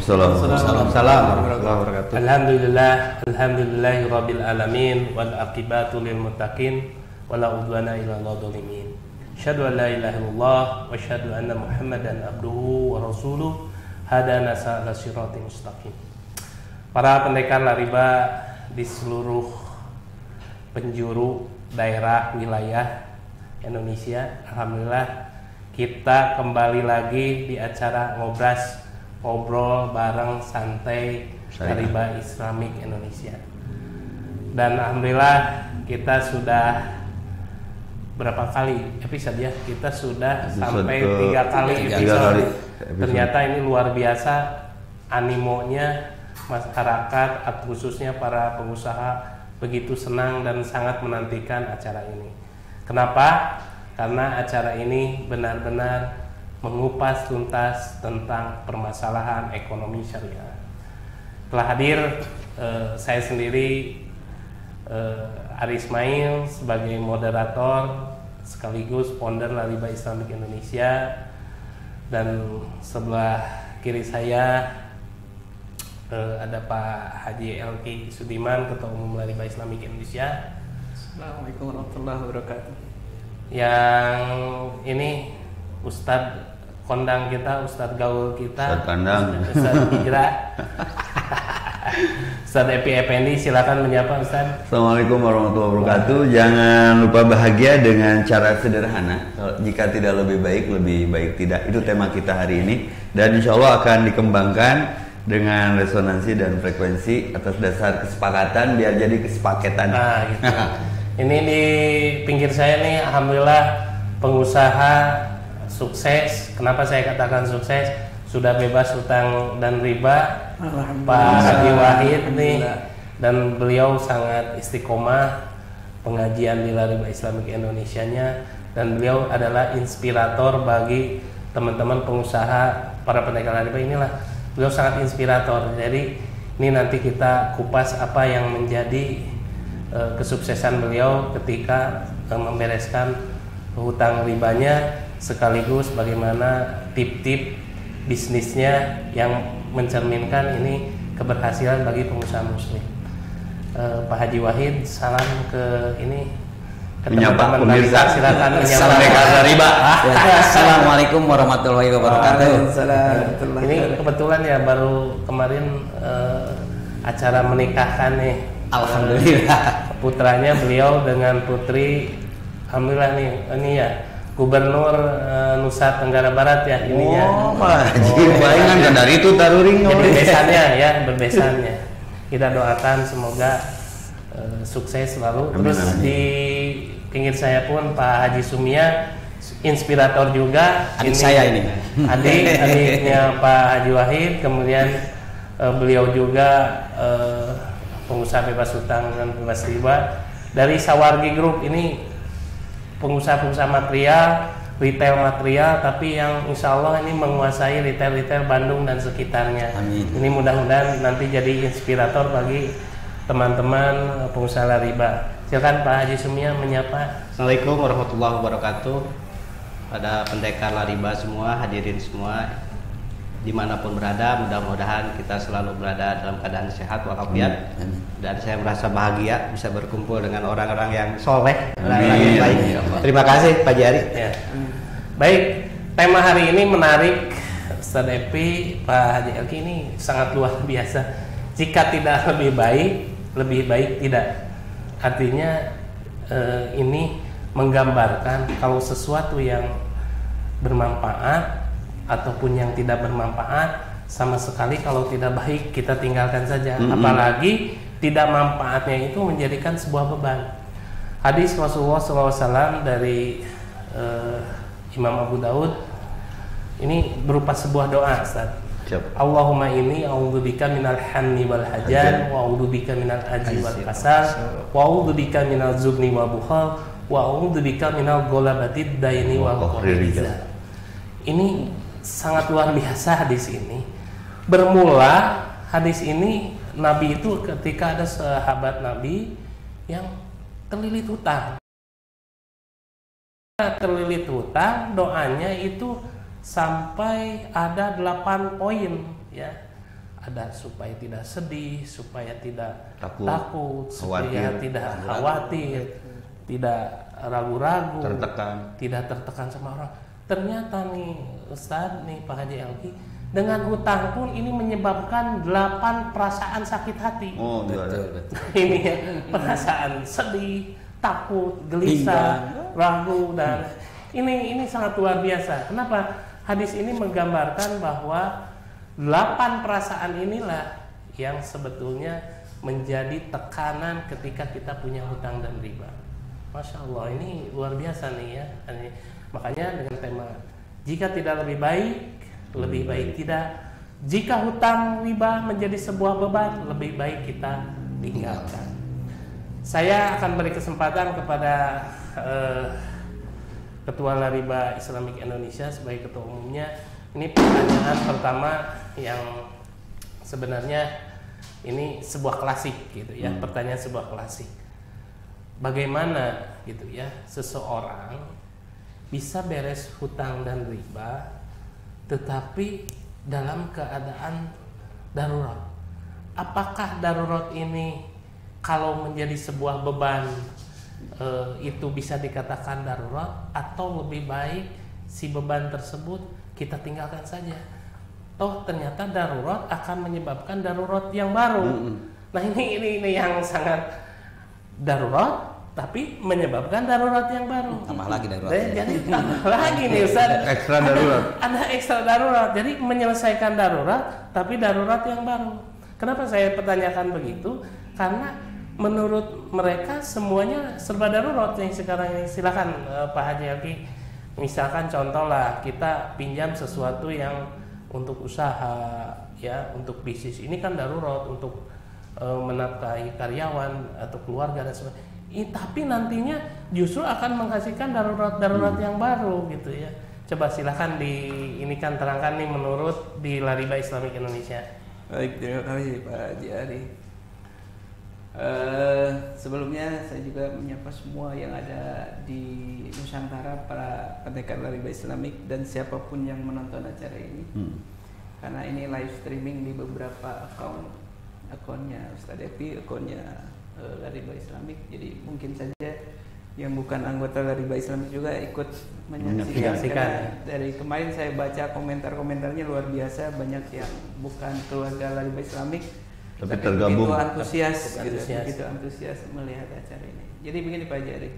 Waalaikumsalam warahmatullahi wabarakatuh. Alhamdulillahirabbil alamin wal aqibatu lil muttaqin wala udwana illa 'alal zalimin. Asyhadu an la ilaha illallah wa asyhadu anna Muhammadan abduhu wa rasuluh hadana ila siratal mustaqim. Para pendekar lariba di seluruh penjuru daerah wilayah Indonesia, alhamdulillah kita kembali lagi di acara ngobrol bareng santai Lariba Islamic Indonesia. Dan alhamdulillah kita sudah berapa kali episode ya? Kita sudah sampai 3 kali episode. Ternyata ini luar biasa animonya masyarakat, khususnya para pengusaha begitu senang dan sangat menantikan acara ini. Kenapa? Karena acara ini benar-benar mengupas tuntas tentang permasalahan ekonomi syariah. Telah hadir saya sendiri Ari Ismail sebagai moderator sekaligus founder Lariba Islamic Indonesia, dan sebelah kiri saya ada Pak Haji Elki Sudiman, Ketua Umum Lariba Islamic Indonesia. Assalamualaikum warahmatullahi wabarakatuh. Yang ini Ustadz kondang kita, Ustadz gaul kita, Ustadz Hijrah. Ustadz Epi Effendi, silakan menyapa Ustadz. Assalamualaikum warahmatullahi wabarakatuh. Jangan lupa bahagia dengan cara sederhana. Jika tidak lebih baik tidak. Itu tema kita hari ini, dan insya Allah akan dikembangkan dengan resonansi dan frekuensi atas dasar kesepakatan biar jadi kesepakatan. Nah, gitu. Ini di pinggir saya nih, alhamdulillah pengusaha sukses. Kenapa saya katakan sukses? Sudah bebas hutang dan riba, Pak Haji Wahid nih, dan beliau sangat istiqomah pengajian di Lariba Islamic Indonesia-nya, dan beliau adalah inspirator bagi teman-teman pengusaha para pendekar lariba inilah. Beliau sangat inspirator. Jadi ini nanti kita kupas apa yang menjadi kesuksesan beliau ketika membereskan hutang ribanya, sekaligus bagaimana tip-tip bisnisnya yang mencerminkan ini keberhasilan bagi pengusaha muslim. Pak Haji Wahid, salam ke ini ke menyapa teman-teman pemirsa, silakan menyapa Lariba. Assalamualaikum warahmatullahi wabarakatuh. Ini kebetulan ya baru kemarin acara menikahkan nih. Alhamdulillah. Putranya beliau dengan putri, alhamdulillah nih, ini ya Gubernur Nusa Tenggara Barat ya ininya. Oh, Pak Haji, bayangan kan dari itu taruring. Berbesannya. Kita doakan semoga sukses selalu. Amin, Terus amin. di pinggir saya pun Pak Haji Sumia, inspirator juga. Adik saya ini. Adiknya Pak Haji Wahid, kemudian beliau juga pengusaha bebas hutang dan bebas riba dari Sawargi Group. Ini pengusaha-pengusaha material, retail material, tapi yang insya Allah ini menguasai retail Bandung dan sekitarnya. Amin. Ini mudah-mudahan nanti jadi inspirator bagi teman-teman pengusaha lariba. Silakan Pak Haji Sumia menyapa. Assalamualaikum warahmatullahi wabarakatuh. Pada pendekar lariba semua, hadirin semua, dimanapun berada, mudah-mudahan kita selalu berada dalam keadaan sehat walafiat. Dan saya merasa bahagia bisa berkumpul dengan orang-orang yang soleh, orang-orang yang baik. Terima kasih Pak Jari. Ya. Baik, tema hari ini menarik. Ustadz Epi, Pak Haji Elki, ini sangat luar biasa. Jika tidak lebih baik tidak. Artinya ini menggambarkan kalau sesuatu yang bermanfaat ataupun yang tidak bermanfaat, sama sekali kalau tidak baik kita tinggalkan saja. Apalagi tidak manfaatnya itu menjadikan sebuah beban. Hadis Rasulullah SAW dari Imam Abu Daud ini berupa sebuah doa, Ustaz. Allahumma inni a'udzubika minal hammi wal hajan wa a'udzubika minal ajzi wal kasal wa a'udzubika minal zubni wal bukhal wa a'udzubika minal ghalabatid daini wal qahri. Ini sangat luar biasa hadis ini. Bermula hadis ini, Nabi itu ketika ada sahabat Nabi yang terlilit hutang. Terlilit hutang, doanya itu sampai ada 8 poin ya. ada supaya tidak sedih, supaya tidak Takut, takut, supaya khawatir, tidak khawatir, tidak ragu-ragu, tidak tertekan sama orang. Ternyata nih Ustadz, nih Pak Haji Elki, dengan hutang pun ini menyebabkan 8 perasaan sakit hati. Oh, Betul. Ini ya, perasaan sedih, takut, gelisah, ragu, dan ini sangat luar biasa. Kenapa? Hadis ini menggambarkan bahwa 8 perasaan inilah yang sebetulnya menjadi tekanan ketika kita punya hutang dan riba. Masya Allah, ini luar biasa nih ya. Makanya dengan tema jika tidak lebih baik tidak. Jika hutang riba menjadi sebuah beban, lebih baik kita tinggalkan. Saya akan beri kesempatan kepada Ketua Lariba Islamic Indonesia sebagai ketua umumnya. Ini pertanyaan pertama yang sebenarnya ini sebuah klasik gitu ya. Pertanyaan sebuah klasik. Bagaimana gitu ya seseorang bisa beres hutang dan riba tetapi dalam keadaan darurat? Apakah darurat ini kalau menjadi sebuah beban itu bisa dikatakan darurat, atau lebih baik si beban tersebut kita tinggalkan saja? Toh ternyata darurat akan menyebabkan darurat yang baru. Nah ini yang sangat darurat tapi menyebabkan darurat yang baru. Tambah lagi darurat. Jadi tambah lagi nih Ustaz. Ekstra darurat. Ada ekstra darurat. Jadi menyelesaikan darurat tapi darurat yang baru. Kenapa saya pertanyakan begitu? Karena menurut mereka semuanya serba darurat yang sekarang ini. Silakan Pak Haji Elki. Misalkan contoh lah, kita pinjam sesuatu yang untuk usaha ya, untuk bisnis. Ini kan darurat untuk menafkahi karyawan atau keluarga dan sebagainya. Tapi nantinya justru akan menghasilkan darurat yang baru gitu ya. Coba silakan terangkan nih menurut di Lariba Islamic Indonesia. Baik, terima kasih Pak Haji Ari. Sebelumnya saya juga menyapa semua yang ada di Nusantara, para pendekar Lariba Islamik dan siapapun yang menonton acara ini. Karena ini live streaming di beberapa akunnya Ustadz Epi, akunnya Lariba Islamik. Jadi mungkin saja yang bukan anggota Lariba Islamik juga ikut menyaksikan. Dari kemarin saya baca komentar-komentarnya luar biasa, banyak yang bukan keluarga Lariba Islamik tapi tergabung, begitu antusias melihat acara ini. Jadi begini Pak Jari,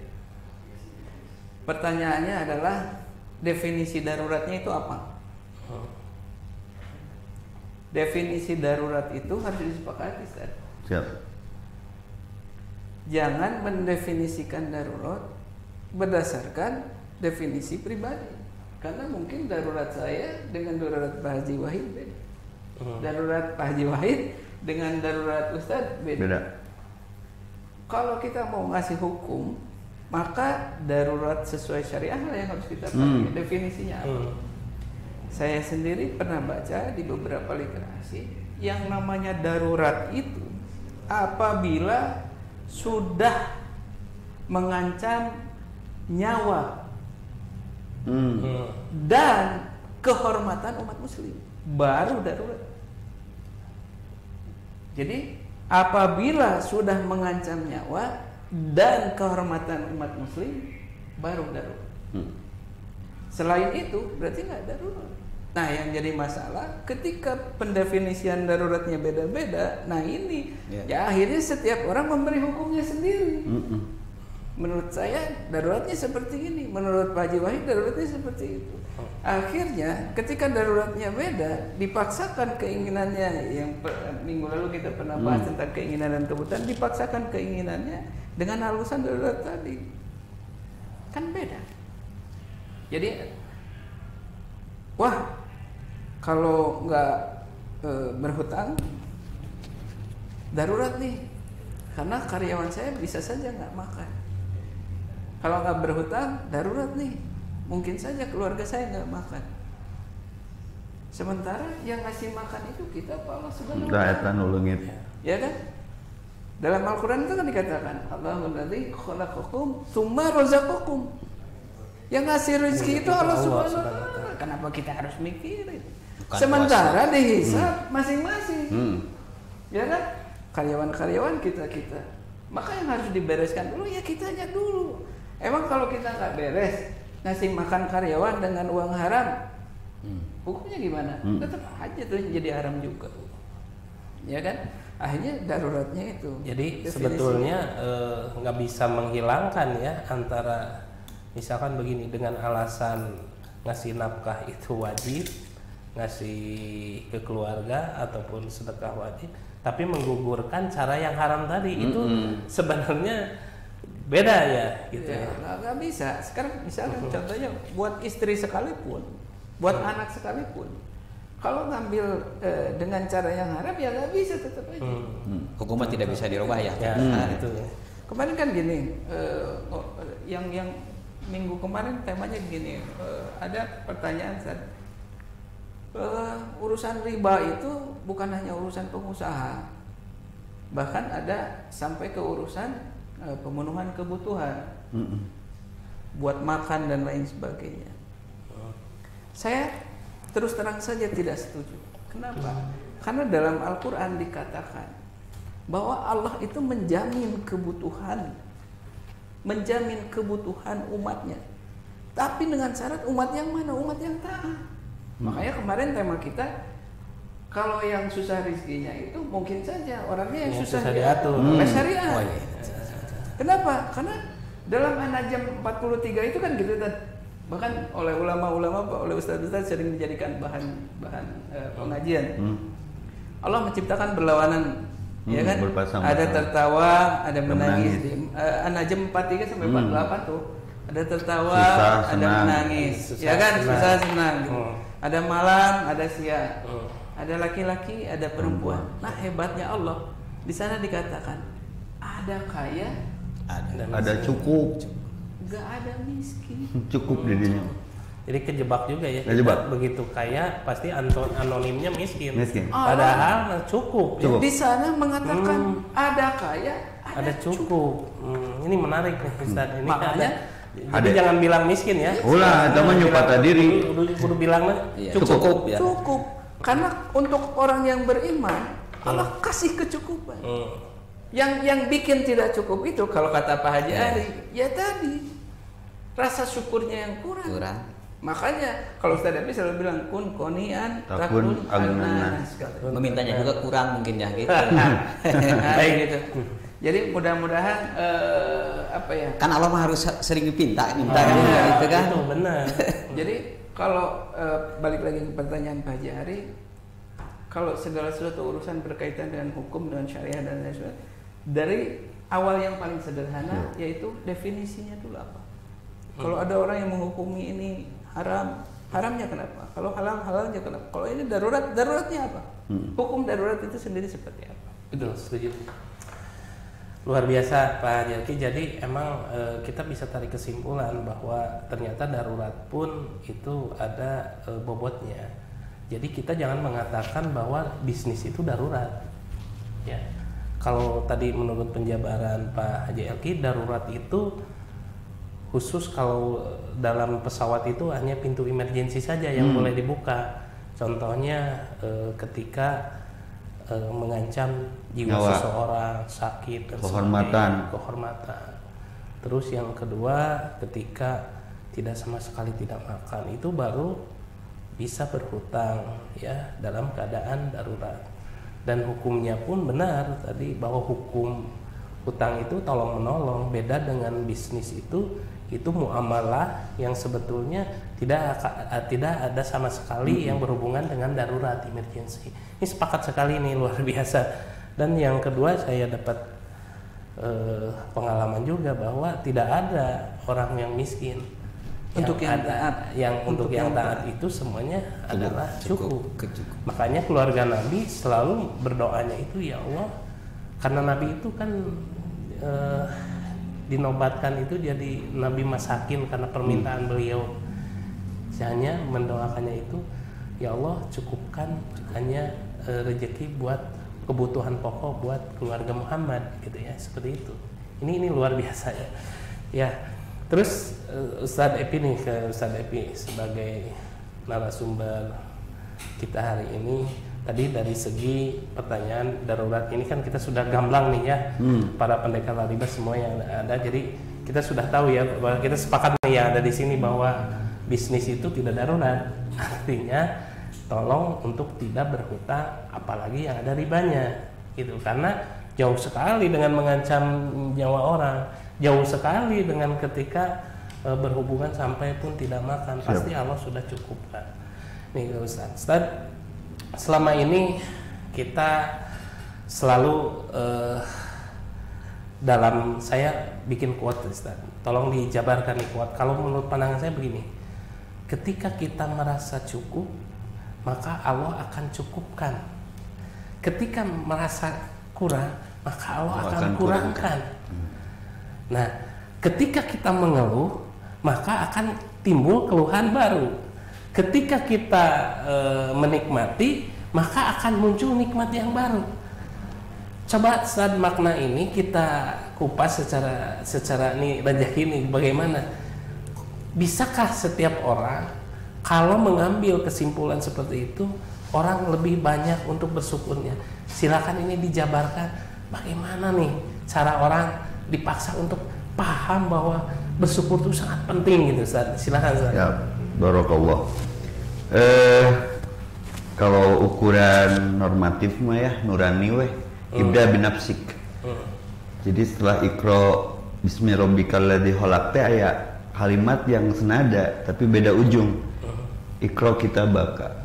pertanyaannya adalah definisi daruratnya itu apa? Definisi darurat itu harus disepakati, Ustaz. Siap. Jangan mendefinisikan darurat berdasarkan definisi pribadi, karena mungkin darurat saya dengan darurat Pak Haji Wahid beda. Darurat Pak Haji Wahid dengan darurat Ustadz beda. Kalau kita mau ngasih hukum, maka darurat sesuai syariah lah yang harus kita pakai. Definisinya apa? Saya sendiri pernah baca di beberapa literasi yang namanya darurat itu apabila sudah mengancam nyawa dan kehormatan umat muslim, baru darurat. Jadi apabila sudah mengancam nyawa dan kehormatan umat muslim, baru darurat. Selain itu berarti nggak darurat. Nah yang jadi masalah ketika pendefinisian daruratnya beda-beda. Nah ini ya akhirnya setiap orang memberi hukumnya sendiri. Menurut saya daruratnya seperti ini, menurut Pak Haji Wahid daruratnya seperti itu. Akhirnya ketika daruratnya beda, dipaksakan keinginannya. Yang minggu lalu kita pernah bahas tentang keinginan dan kebutuhan, dipaksakan keinginannya dengan alasan darurat tadi, kan beda. Jadi wah kalau nggak berhutang darurat nih, karena karyawan saya bisa saja nggak makan. Kalau nggak berhutang darurat nih, mungkin saja keluarga saya nggak makan. Sementara yang ngasih makan itu kita Allah Subhanahu wa Ta'ala. Ya kan? Dalam Al-Quran itu kan dikatakan Allahul ladzi khalaqakum tsumma razaqakum. Yang ngasih rezeki itu Allah Subhanahu wa Ta'ala. kenapa kita harus mikirin? Bukan Sementara dihisab masing-masing, ya kan? Karyawan-karyawan kita. Maka yang harus dibereskan dulu ya kitanya dulu. Emang kalau kita nggak beres ngasih makan karyawan dengan uang haram, hukumnya gimana? Tetap aja tuh jadi haram juga, ya kan? Akhirnya daruratnya itu. Jadi definisi. sebetulnya nggak bisa menghilangkan ya antara misalkan begini, dengan alasan ngasih nafkah itu wajib, ngasih ke keluarga ataupun sedekah wajib, tapi menggugurkan cara yang haram tadi itu sebenarnya beda ya gitu ya. Nggak bisa. Sekarang misalkan contohnya buat istri sekalipun, buat anak sekalipun, kalau ngambil dengan cara yang haram ya nggak bisa, tetap aja. Hukumnya tidak bisa dirubah ya. Ya, itu ya. Kemarin kan gini, yang minggu kemarin temanya gini, ada pertanyaan saat urusan riba itu bukan hanya urusan pengusaha, bahkan ada sampai ke urusan pemenuhan kebutuhan, buat makan dan lain sebagainya. Saya terus terang saja tidak setuju. Kenapa? Karena dalam Al-Quran dikatakan bahwa Allah itu menjamin kebutuhan umatnya, tapi dengan syarat umat yang mana? Umat yang taat. Makanya kemarin tema kita, kalau yang susah rezekinya itu mungkin saja orangnya yang susah diatur oleh syariat. Kenapa? Karena dalam An-Najm 43 itu kan gitu, bahkan oleh ulama-ulama, oleh ustaz-ustaz sering dijadikan bahan pengajian. Allah menciptakan berlawanan, ya kan? Ada tertawa, ada menangis. An-Najm 43 sampai 48 tuh ada tertawa, susah, ada senang. menangis, ya kan? Susah, senang. Gitu. Ada malam, ada siang. Ada laki-laki, ada perempuan. Nah, hebatnya Allah di sana dikatakan ada kaya, Ada cukup, nggak ada miskin. cukup dirinya. Jadi kejebak juga ya. Kejebak. Begitu kaya pasti anonimnya miskin. Miskin. Padahal cukup. Cukup. Di sana mengatakan ada kaya, Ada cukup. Ini menarik nih Ustaz. Ini Makanya jadi jangan bilang miskin ya. Ulah, itu mah nyupata diri. Kudu bilang Cukup ya. cukup. Karena untuk orang yang beriman, Allah kasih kecukupan. Yang bikin tidak cukup itu, kalau kata Pak Haji Ari, ya tadi rasa syukurnya yang kurang. Makanya kalau Ustaz Depi selalu bilang kun konian takun alnanas. Memintanya juga kurang mungkin ya gitu. Baik gitu. Jadi mudah-mudahan apa ya? Kan Allah mah harus sering minta kan gitu kan. Itu benar. Jadi kalau balik lagi ke pertanyaan Pak Haji Ari, kalau segala sesuatu urusan berkaitan dengan hukum, dengan syariah dan lain sebagainya, dari awal yang paling sederhana yaitu definisinya dulu apa. Kalau ada orang yang menghukumi ini haram, haramnya kenapa? Kalau halal, halalnya kenapa? Kalau ini darurat, daruratnya apa? Hukum darurat itu sendiri seperti apa? Betul, setuju. Luar biasa Pak Jelki. Jadi emang kita bisa tarik kesimpulan bahwa ternyata darurat pun itu ada bobotnya. Jadi kita jangan mengatakan bahwa bisnis itu darurat. Ya. Kalau tadi menurut penjabaran Pak Haji Elki, darurat itu khusus kalau dalam pesawat itu hanya pintu emergensi saja yang boleh dibuka. Contohnya ketika mengancam jiwa seseorang, sakit dan kehormatan. Terus yang kedua, ketika tidak sama sekali tidak makan, itu baru bisa berhutang ya dalam keadaan darurat. Dan hukumnya pun benar tadi bahwa hukum hutang itu tolong menolong, beda dengan bisnis itu muamalah yang sebetulnya tidak ada sama sekali yang berhubungan dengan darurat, emergency. Ini sepakat sekali, ini luar biasa. Dan yang kedua, saya dapat pengalaman juga bahwa tidak ada orang yang miskin. Untuk yang taat, untuk yang taat itu semuanya adalah cukup. Makanya keluarga Nabi selalu berdoanya itu, ya Allah, karena Nabi itu kan dinobatkan itu jadi Nabi Masakin karena permintaan beliau. Hanya mendoakannya itu, ya Allah, cukupkan hanya rezeki buat kebutuhan pokok buat keluarga Muhammad gitu ya, seperti itu. Ini luar biasa ya. Ya. Terus Ustadz Epi nih, ke Ustadz Epi sebagai narasumber kita hari ini. Tadi dari segi pertanyaan darurat ini kan kita sudah gamblang nih ya, para pendekar Laribah semua yang ada. Jadi kita sudah tahu ya, bahwa kita sepakat nih yang ada di sini bahwa bisnis itu tidak darurat. Artinya tolong untuk tidak berhutang, apalagi yang ada ribanya, gitu. Karena jauh sekali dengan mengancam nyawa orang, jauh sekali dengan ketika berhubungan sampai pun tidak makan. Pasti Allah sudah cukupkan. Nih Ustaz, selama ini kita selalu dalam saya bikin quote, Ustaz. Tolong dijabarkan nih quote. Kalau menurut pandangan saya begini, ketika kita merasa cukup, maka Allah akan cukupkan. Ketika merasa kurang, maka Allah akan kurangkan. Nah, ketika kita mengeluh, maka akan timbul keluhan baru. Ketika kita menikmati, maka akan muncul nikmat yang baru. Coba saat makna ini kita kupas secara ini rezeki ini bagaimana? Bisakah setiap orang kalau mengambil kesimpulan seperti itu, orang lebih banyak untuk bersyukurnya? Silakan ini dijabarkan bagaimana nih cara orang dipaksa untuk paham bahwa bersyukur itu sangat penting gitu, Ustaz. Silakan, Ustaz. Ya, barakallah. Kalau ukuran normatif mah ya nurani weh, ibda binafsik. Jadi setelah ikro bismi rabbikal ladzi khalaq teh aya kalimat yang senada tapi beda ujung. Ikro kitabaka.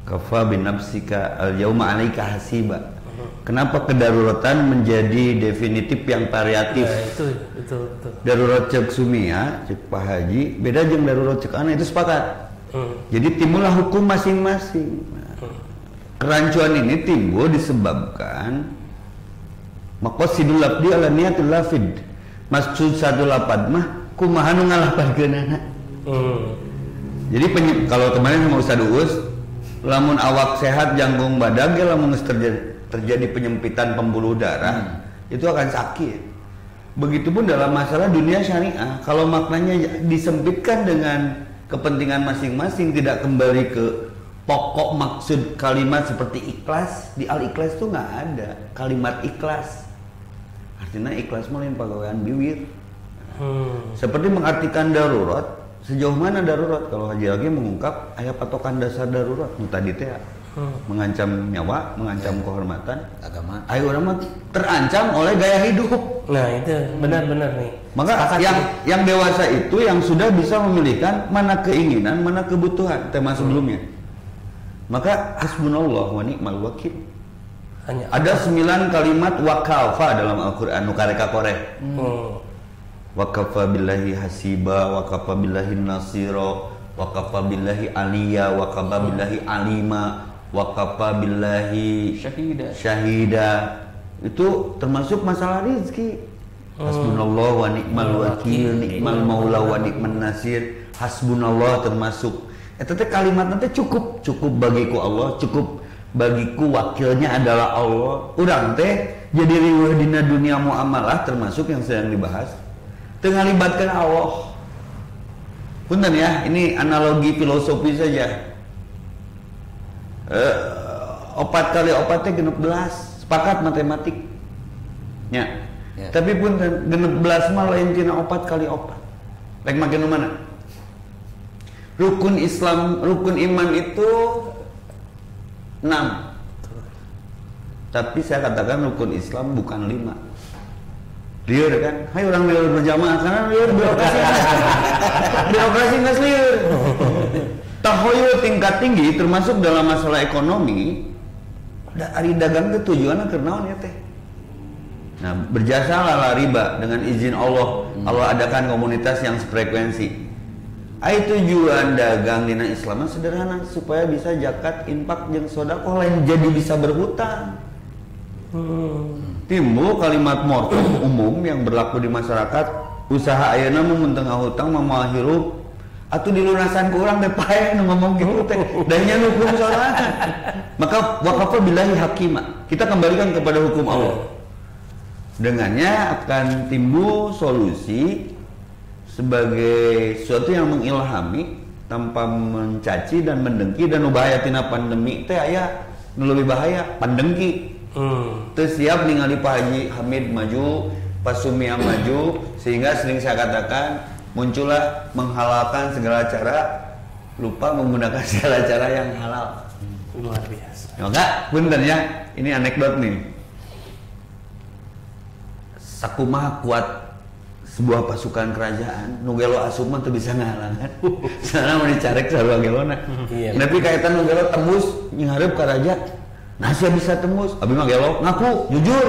Kafa binafsika al yauma 'alaika hasiba. Kenapa kedaruratan menjadi definitif yang variatif? Ya, itu betul. Darurat cek sumia, cek Pak Haji, beda jeung darurat cek ana, itu sepakat. Jadi timbullah hukum masing-masing. Kerancuan ini timbul disebabkan maqasidul lafdi ala niyatul lafid. Maksud satu lapad mah kumaha nu ngalapadkeunana. Jadi kalau kemarin sama Ustaz Uus, lamun awak sehat janggung badag ge lamun terjadi penyempitan pembuluh darah, itu akan sakit. Begitupun dalam masalah dunia syariah, kalau maknanya disempitkan dengan kepentingan masing-masing, tidak kembali ke pokok maksud kalimat seperti ikhlas. Di al-ikhlas itu nggak ada kalimat ikhlas. Artinya ikhlas melain pegawaian bibir. Seperti mengartikan darurat. Sejauh mana darurat? Kalau Haji lagi mengungkap ayat patokan dasar darurat, tadi teh mengancam nyawa, mengancam kehormatan agama. Ayo orang terancam oleh gaya hidup. Nah itu benar-benar nih. Maka yang dewasa itu yang sudah bisa memilihkan mana keinginan, mana kebutuhan. Tema sebelumnya. Maka hasbunallah wa ni'mal wakil. Ada 9 kalimat wakafa dalam Al-Quran. Nukareka koreh. Wakafa billahi hasiba, wakafa billahi nasira, wakafa billahi aliyah, wakafa billahi alima, wakafa billahi syahida. Itu termasuk masalah rizki. Hasbunallah wa ni'mal wakil, ni'mal maula wa ni'man nasir. Hasbunallah termasuk eta teh kalimat nanti cukup bagiku Allah, cukup bagiku wakilnya adalah Allah. Urang teh jadi riweuh dina dunia muamalah termasuk yang sedang dibahas tengah libatkan Allah. Punten ya, ini analogi filosofi saja. 4 kali 4 teh 16, sepakat matematik. Ya. Tapi punten 16 mah lain tina 4 kali 4. Rek make nu mana? Rukun Islam, rukun iman itu 6. Tapi saya katakan rukun Islam bukan 5. Liur kan? Hai orang liur berjamaah karena liur birokrasi. Birokrasi nggak liur. Tahoyul tingkat tinggi termasuk dalam masalah ekonomi. Ari dagang ke tujuanna keur naon ya teh? Nah, berjasalah riba dengan izin Allah. Allah adakan komunitas yang sefrekuensi. Ai tujuan dagang dina Islam sederhana supaya bisa zakat, infak jeung sedekah lain jadi bisa berhutang. Timbul kalimat morfem umum yang berlaku di masyarakat. Usaha ayeuna mun tengah hutang mah hirup atuh dilunasan ku urang teh pae nu ngomong gitu teh da nya hukum syariat. Maka waqafa billahi hakima. Kita kembalikan kepada hukum Allah. Dengannya akan timbul solusi sebagai sesuatu yang mengilhami tanpa mencaci dan mendengki, dan nu bahaya tina pandemi teh aya nu leuwih bahaya pandengki. Teu siap ningali Pak Haji Hamid maju, Pak Sumia maju, sehingga sering saya katakan muncullah menghalalkan segala cara, lupa menggunakan segala cara yang halal. Luar biasa. Enggak, bener ya. Ini anekdot nih. Sakumaha kuat sebuah pasukan kerajaan, nu gelo asup mah teu bisa ngahalangan. Sana mau dicarek sarua gelona. Iya. Tapi kaitan nu gelo tembus ngarep ka raja. Nah sia bisa tembus. Abi mah gelo ngaku jujur.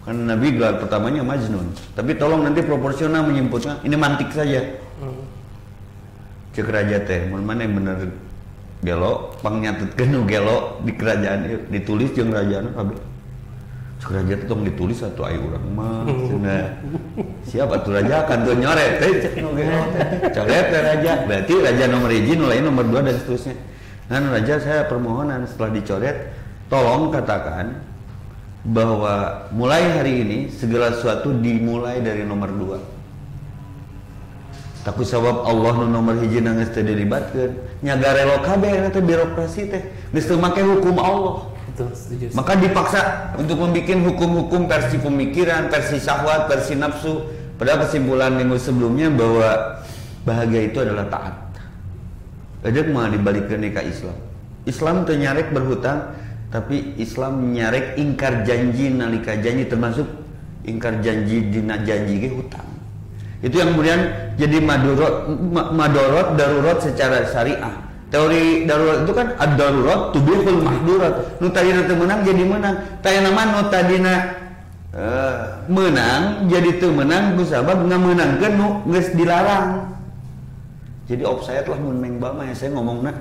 Kan Nabi gelar pertamanya Majnun. Tapi tolong nanti proporsional menyimpulkan. Ini mantik saja. Cek raja teh, mun mana yang bener gelo, pangnyatetkeun nu gelo di kerajaan ieu ditulis jeung rajaana kabeh. Cek raja teh tong ditulis atuh aya urang mah. Cenah. Siap atuh raja kan teu nyoret teh cek nu gelo teh. Coret teh raja. Berarti raja nomor 1, nu lain nomor 2 dan seterusnya. Nah, raja saya permohonan setelah dicoret, tolong katakan bahwa mulai hari ini segala sesuatu dimulai dari nomor 2. Takut sabab Allah nu nomor 1 nangis teu dilibatkeun. Nyaga relo kabeh eta teh birokrasi teh geus teu make hukum Allah. Betul, setuju. Maka dipaksa untuk membuat hukum-hukum versi pemikiran, versi syahwat, versi nafsu. Pada kesimpulan minggu sebelumnya bahwa bahagia itu adalah taat. Ada mah dibalikkeun ka Islam. Islam teu nyarek berhutang, tapi Islam nyarek ingkar janji nalika janji, termasuk ingkar janji dina janji ge hutang. Itu yang kemudian jadi madorot darurat secara syariah. Teori darurat itu kan ad-darurat tubihul mahdurat. Nu tadina teu menang jadi menang. Tayana mah nu tadina menang jadi teu menang kusabab ngameunangkeun nu geus dilarang. Jadi offside lah mun meng bama ya saya ngomongna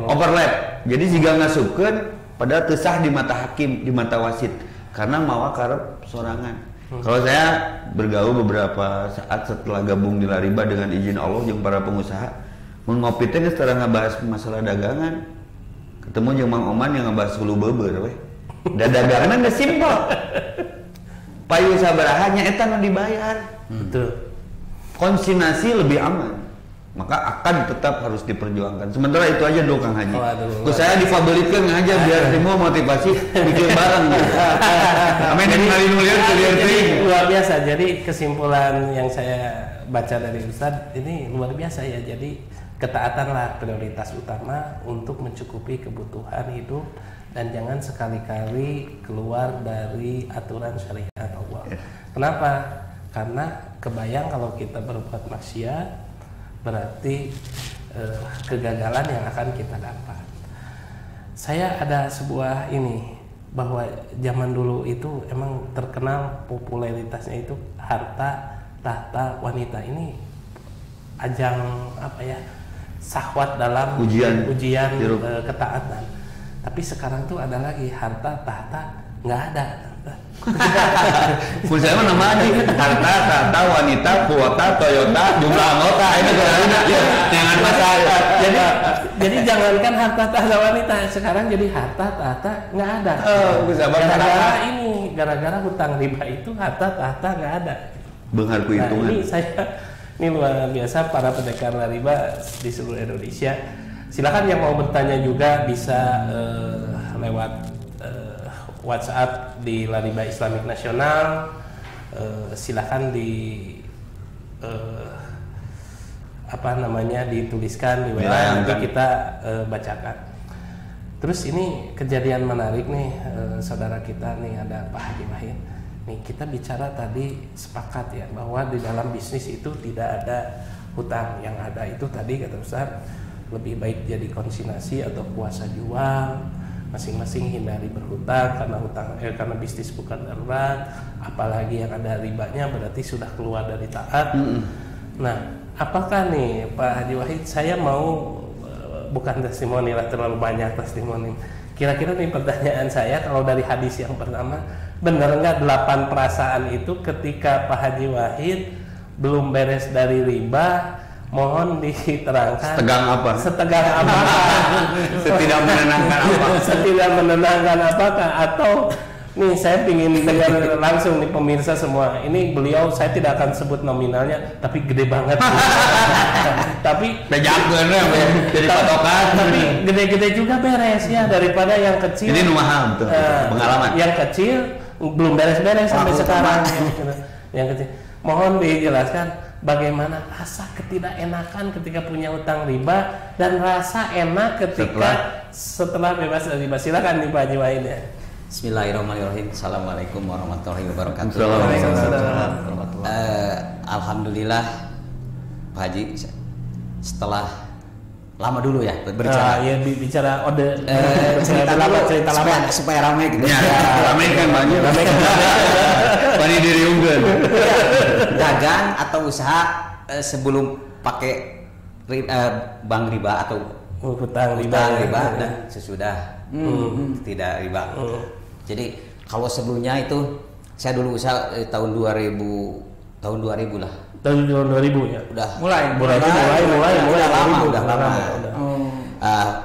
overlap. Jadi jika ngasupkeun padahal teu sah di mata hakim, di mata wasit karena mawa karep sorangan. Kalau saya bergaul beberapa saat setelah gabung di Lariba dengan izin Allah jeung para pengusaha, mun ngopi teh geus tara ngabahas masalah dagangan. Ketemu jeung Mang Oman yang ngabahas hulu beubeur we. Da dagangan geus simpel. Payu sabaraha nya eta nu dibayar. Betul. Konsignasi lebih aman. Maka akan tetap harus diperjuangkan. Sementara itu aja dong Kang Haji. Terus saya difavoritkan aja biar semua motivasi bikin bareng. Amin dari kali nulian luar biasa. Jadi kesimpulan yang saya baca dari Ustadz ini luar biasa ya. Jadi ketaatanlah prioritas utama untuk mencukupi kebutuhan hidup dan jangan sekali-kali keluar dari aturan syariat Allah. Kenapa? Karena kebayang kalau kita berbuat maksiat berarti kegagalan yang akan kita dapat. Saya ada sebuah ini bahwa zaman dulu itu emang terkenal popularitasnya itu harta, tahta, wanita. Ini ajang apa ya, syahwat dalam ujian ketaatan. Tapi sekarang tuh ada lagi harta, tahta, nggak ada. Saya mah nama aja harta, tahta, wanita, kuota, Toyota, jumlah anggota ini jangan masalah. Jadi jangankan harta, tahta, wanita, sekarang jadi harta, tahta nggak ada. Gara-gara ini, gara-gara hutang riba itu harta, tahta nggak ada. Benghar ku hitungan. Ini luar biasa para pendekar riba di seluruh Indonesia. Silakan yang mau bertanya juga bisa lewat WhatsApp di Lariba Islamik Nasional. Silakan dituliskan di WA, nanti kita bacakan. Terus ini kejadian menarik nih, saudara kita nih ada Pak Haji Wahid. Nih kita bicara tadi sepakat ya bahwa di dalam bisnis itu tidak ada hutang. Yang ada itu tadi kata Ustaz lebih baik jadi konsignasi atau kuasa jual. Masing-masing hindari berhutang karena bisnis bukan darurat, apalagi yang ada ribanya berarti sudah keluar dari taat. Nah, apakah nih Pak Haji Wahid, saya mau bukan testimoni lah, terlalu banyak testimoni. Kira-kira nih pertanyaan saya, kalau dari hadis yang pertama, benar nggak 8 perasaan itu ketika Pak Haji Wahid belum beres dari riba? Mohon diterangkan. Setegang apa? Setidak menenangkan apakah? Atau nih saya ingin dengar langsung nih pemirsa semua. Ini beliau saya tidak akan sebut nominalnya, tapi gede banget. tapi Pejakeun jadi patokan. tapi gede-gede juga beres ya daripada yang kecil. Ini mahal betul. Pengalaman. Yang kecil belum beres-beres sampai sekarang. Yang kecil. Mohon dijelaskan bagaimana rasa ketidakenakan ketika punya utang riba dan rasa enak ketika setelah bebas dari riba. Silakan nih Pak Haji Wahid ya. Bismillahirrahmanirrahim. Assalamualaikum warahmatullahi wabarakatuh. Waalaikumsalam. Alhamdulillah Pak Haji, setelah lama dulu ya berbicara. Ya bicara cerita lama supaya ramai gitu. Ya, ramai kan banyak. Pani diri unggul. Dagang atau usaha sebelum pakai bank riba atau hutang riba riba dan sesudah tidak riba. Jadi kalau sebelumnya itu saya dulu usaha tahun 2000 lah. Tahun 2000 ya. Udah mulai lama.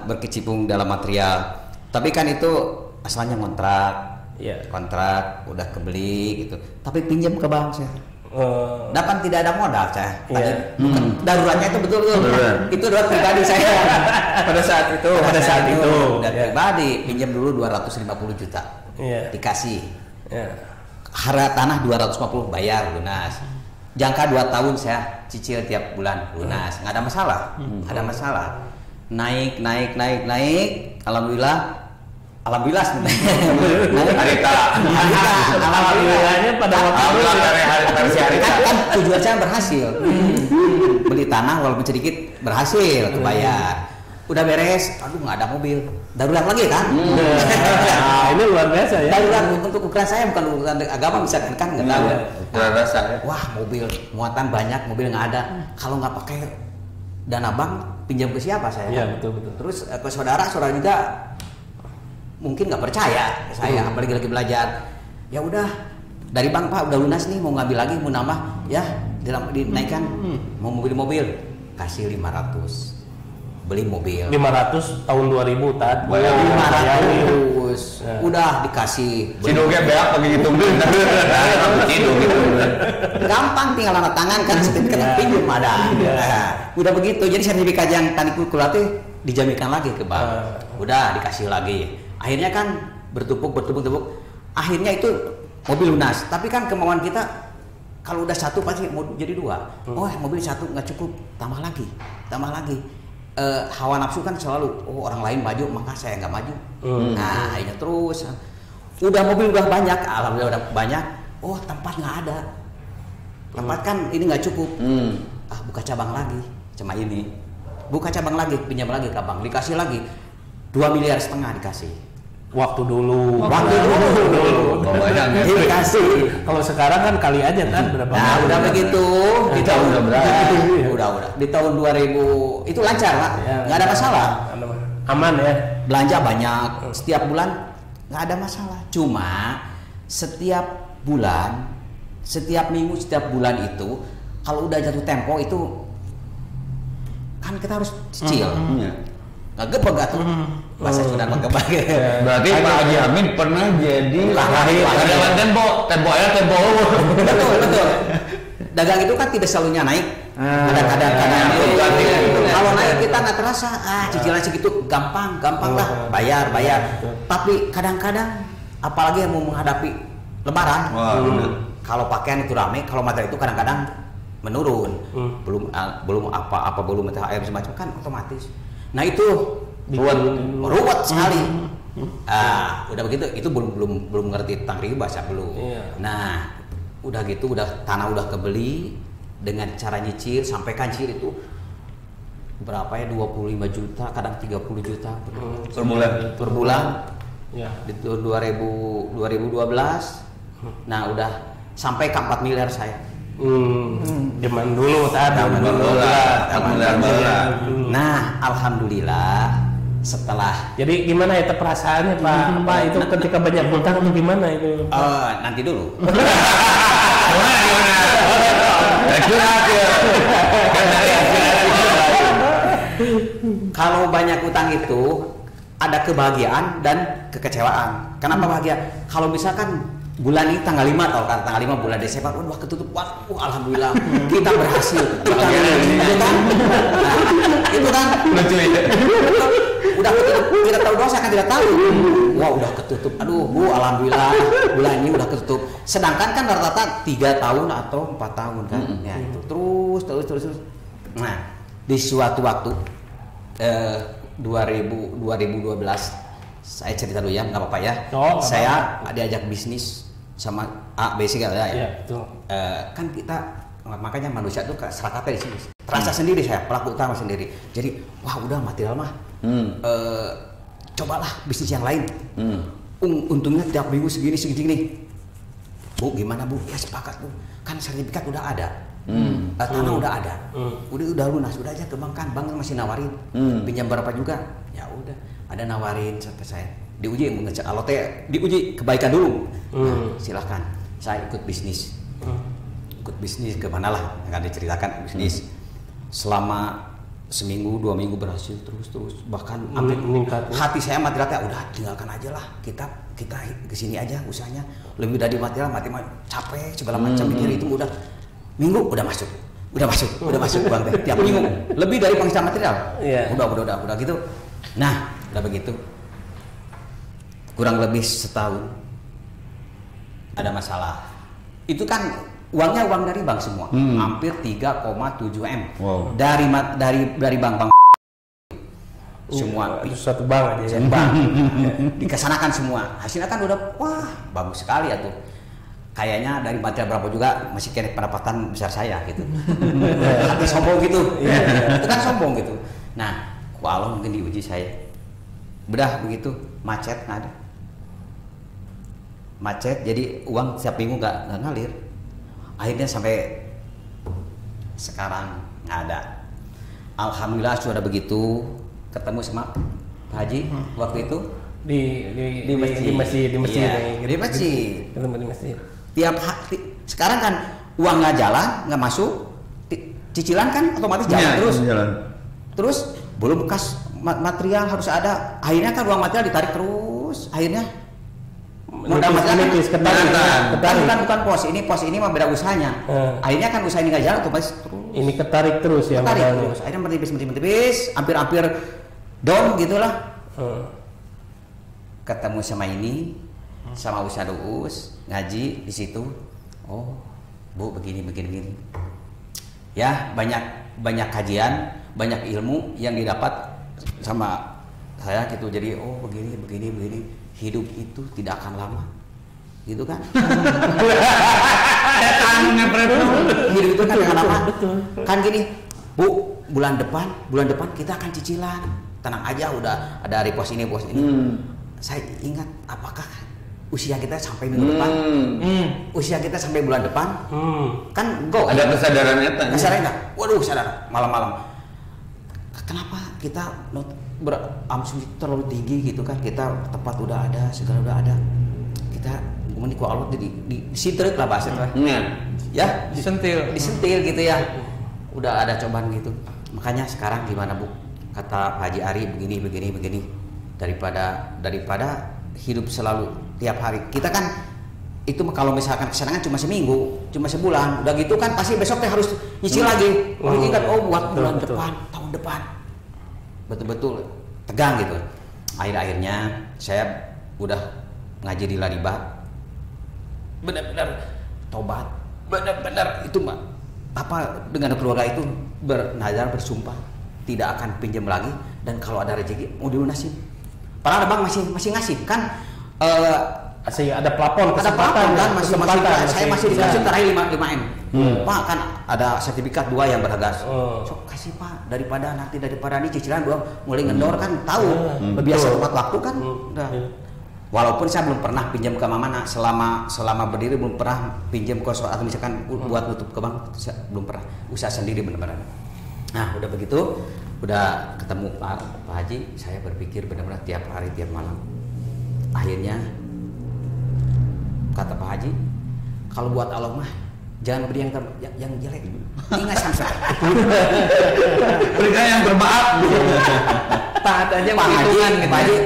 Berkecimpung dalam material. Tapi kan itu asalnya kontrak. Iya. Kontrak udah kebeli gitu. Tapi pinjam ke bank saya. Dapat tidak ada modal saya. Iya. Bukan daruratnya itu betul. Itu darurat pribadi saya. Pada saat itu. Pribadi pinjam dulu 250 juta. Iya. Dikasih. Iya. Harga tanah 250 bayar lunas. Jangka 2 tahun saya cicil tiap bulan lunas. Nggak ada masalah. Ada masalah. Naik. Alhamdulillah Alhamdulillahnya pada waktu itu kan tujuan saya berhasil. Beli tanah walaupun sedikit berhasil kebayar. Udah beres, aduh nggak ada mobil, darurat lagi kan? Nah, ini luar biasa ya. Darurat untuk ukuran saya bukan ukuran agama bisa kan nggak tahu. Ukuran rasa. Wah mobil muatan banyak, mobil nggak ada. Kalau nggak pakai dana bank, pinjam ke siapa saya? Iya betul. Terus ke saudara juga mungkin nggak percaya ke saya, apalagi lagi belajar. Ya udah dari bank Pak udah lunas nih, mau ngambil lagi, mau nambah, ya dinaikkan, mau mobil kasih 500. Beli mobil 500 tahun 2000 tad 500 udah dikasih Cido ge beak pagi gitu. Cido gitu. Gampang tinggal tanda tangan kan kena pinjam ada. Udah begitu jadi sertifikat yang tadi kulkulate dijaminkan lagi ke bank. Udah dikasih lagi. Akhirnya kan bertumpuk. Akhirnya itu mobil lunas. Tapi kan kemauan kita kalau udah satu pasti mau jadi 2. Oh, mobil satu nggak cukup, tambah lagi. Hawa nafsu kan selalu orang lain maju maka saya nggak maju. Nah akhirnya terus udah mobil udah banyak, alhamdulillah udah banyak. Oh tempat nggak ada, tempat kan ini nggak cukup. Buka cabang lagi, cuma ini buka cabang lagi, pinjam lagi ke bank, dikasih lagi 2,5 miliar dikasih. Waktu dulu dikasih. Kalau sekarang kan kali aja kan berapa? Nah udah begitu di tahun udah di tahun 2000 itu lancar Pak, nggak ada masalah, aman ya, belanja banyak setiap bulan nggak ada masalah. Cuma setiap bulan, setiap minggu, setiap bulan itu kalau udah jatuh tempo itu kan kita harus cicil. Ngegebek gak tuh? Bahasa Sunda ngegebek. Berarti Pak Haji Amin pernah jadi karyawan tempo Betul. Dagang itu kan tidak selalunya naik. Kadang-kadang kalau naik kita nggak terasa. Cicilan segitu gampang lah bayar. Tapi kadang-kadang apalagi yang mau menghadapi Lebaran. Kalau pakaian itu ramai, kalau material itu kadang-kadang menurun. Belum belum THR semacam kan otomatis. Nah itu ruwet sekali. Udah begitu itu belum ngerti tentang riba saya belum. Nah udah gitu tanah udah kebeli dengan cara nyicil sampai kancil itu berapa ya 25 juta kadang 30 juta per bulan. Di tahun 2012. Nah udah sampai ke 4 miliar saya. Zaman dulu Nah alhamdulillah setelah jadi gimana itu perasaannya Pak itu ketika banyak hutang itu gimana itu? Nanti dulu. Kalau banyak hutang itu ada kebahagiaan dan kekecewaan. Kenapa bahagia? Kalau misalkan bulan ini tanggal 5 atau tanggal 5 bulan Desember, wah ketutup, alhamdulillah kita berhasil. saya kan tidak tahu. Wah udah ketutup. Aduh Bu, alhamdulillah bulan ini udah ketutup. Sedangkan kan rata-rata 3 tahun atau 4 tahun kan. Ya itu terus. Nah di suatu waktu 2012 saya cerita dulu ya, nggak apa-apa ya. Saya diajak bisnis sama A, B, C ya. Betul. Kan kita makanya manusia itu serakatnya di sini. Terasa sendiri saya pelaku utama sendiri. Jadi wah udah material mah. Cobalah bisnis yang lain. Untungnya tiap minggu segini. Bu gimana Bu? Ya sepakat Bu. Kan sertifikat udah ada. Tanah udah ada. Udah lunas, udah aja kembangkan. Bank masih nawarin. Pinjam berapa juga? Ya udah. Ada nawarin sampai saya. Diuji mengecek kalau diuji kebaikan dulu. Nah, silahkan. Saya ikut bisnis. Ikut bisnis kemana lah? Akan diceritakan bisnis. Selama seminggu 2 minggu berhasil terus bahkan meningkat. Hati saya materialnya udah tinggalkan aja lah, kita kesini aja usahanya lebih dari material capek segala macam mikir itu udah minggu udah masuk uang teh tiap minggu lebih dari penghasilan material. Udah gitu. Nah udah begitu kurang lebih setahun ada masalah itu kan. Uangnya uang dari bank semua, hampir 3,7 M. Wow. Dari bank semua. Satu bank aja. Dikesanakan semua. Hasilnya kan udah wah bagus sekali ya tuh. Kayaknya dari material berapa juga masih kena pendapatan besar saya gitu. Hati sombong gitu. Itu kan sombong gitu. Nah, walau mungkin diuji saya. Udah begitu macet nggak ada. Macet jadi uang setiap minggu nggak ngalir. Akhirnya sampai sekarang nggak ada. Alhamdulillah sudah begitu ketemu sama Pak Haji waktu itu di masjid. Di masjid. Sekarang kan uang nggak jalan, nggak masuk, cicilan kan otomatis jalan terus. Terus belum kas material harus ada. Akhirnya kan uang material ditarik terus. Akhirnya bukan pos ini mah beda usahanya. Akhirnya kan usaha ini nggak jalan otomatis terus. Ini ketarik terus ya. Terus. Akhirnya menipis, hampir down gitulah. Ketemu sama ini, sama Ustadz Uus ngaji di situ. Oh, Bu begini. Ya banyak kajian, banyak ilmu yang didapat sama saya gitu. Jadi oh begini. Hidup itu tidak akan lama, gitu kan? Hidup itu kan tidak lama. Kan gini, Bu, bulan depan kita akan cicilan. Tenang aja, udah ada dari pos ini. Saya ingat, apakah usia kita sampai minggu depan? Usia kita sampai bulan depan? Kan go. Ada kesadaran eta. Kesadaran enggak? Waduh, sadar malam-malam. Kenapa kita beramsum terlalu tinggi gitu kan? Kita tempat udah ada, segala udah ada. Kita kemudian ku Allah di sitrik lah bahasa itu. Ya, disentil gitu ya. Udah ada cobaan gitu. Makanya sekarang gimana Bu? Kata Pak Haji Ari begini. Daripada hidup selalu tiap hari. Kita kan itu kalau misalkan kesenangan cuma seminggu, cuma sebulan, udah gitu kan pasti besok teh harus nyicil lagi. Ingat buat bulan depan, tahun depan. Betul-betul tegang gitu. Akhirnya saya udah ngaji di Laribah. Benar-benar tobat. Benar-benar itu mah dengan keluarga itu bernazar bersumpah tidak akan pinjam lagi dan kalau ada rezeki mau dilunasin. Padahal Bang masih ngasih kan masih ada plafon kesempatan kan saya masih dikasih terakhir 5M. Pak kan ada sertifikat 2 yang berharga. So kasih Pak daripada ini cicilan 2 mulai ngendor kan tahu biasa tepat waktu kan. Walaupun saya belum pernah pinjam ke mana selama berdiri belum pernah pinjam ke atau misalkan buat nutup ke bank belum pernah, usaha sendiri benar-benar. Nah udah begitu udah ketemu Pak Haji, saya berpikir benar-benar tiap hari tiap malam. Akhirnya kata Pak Haji, kalau buat Allah mah jangan beri yang jelek, ingat sampai berikan yang bermaaf. Taat aja perhitungan gitu. Pak Haji,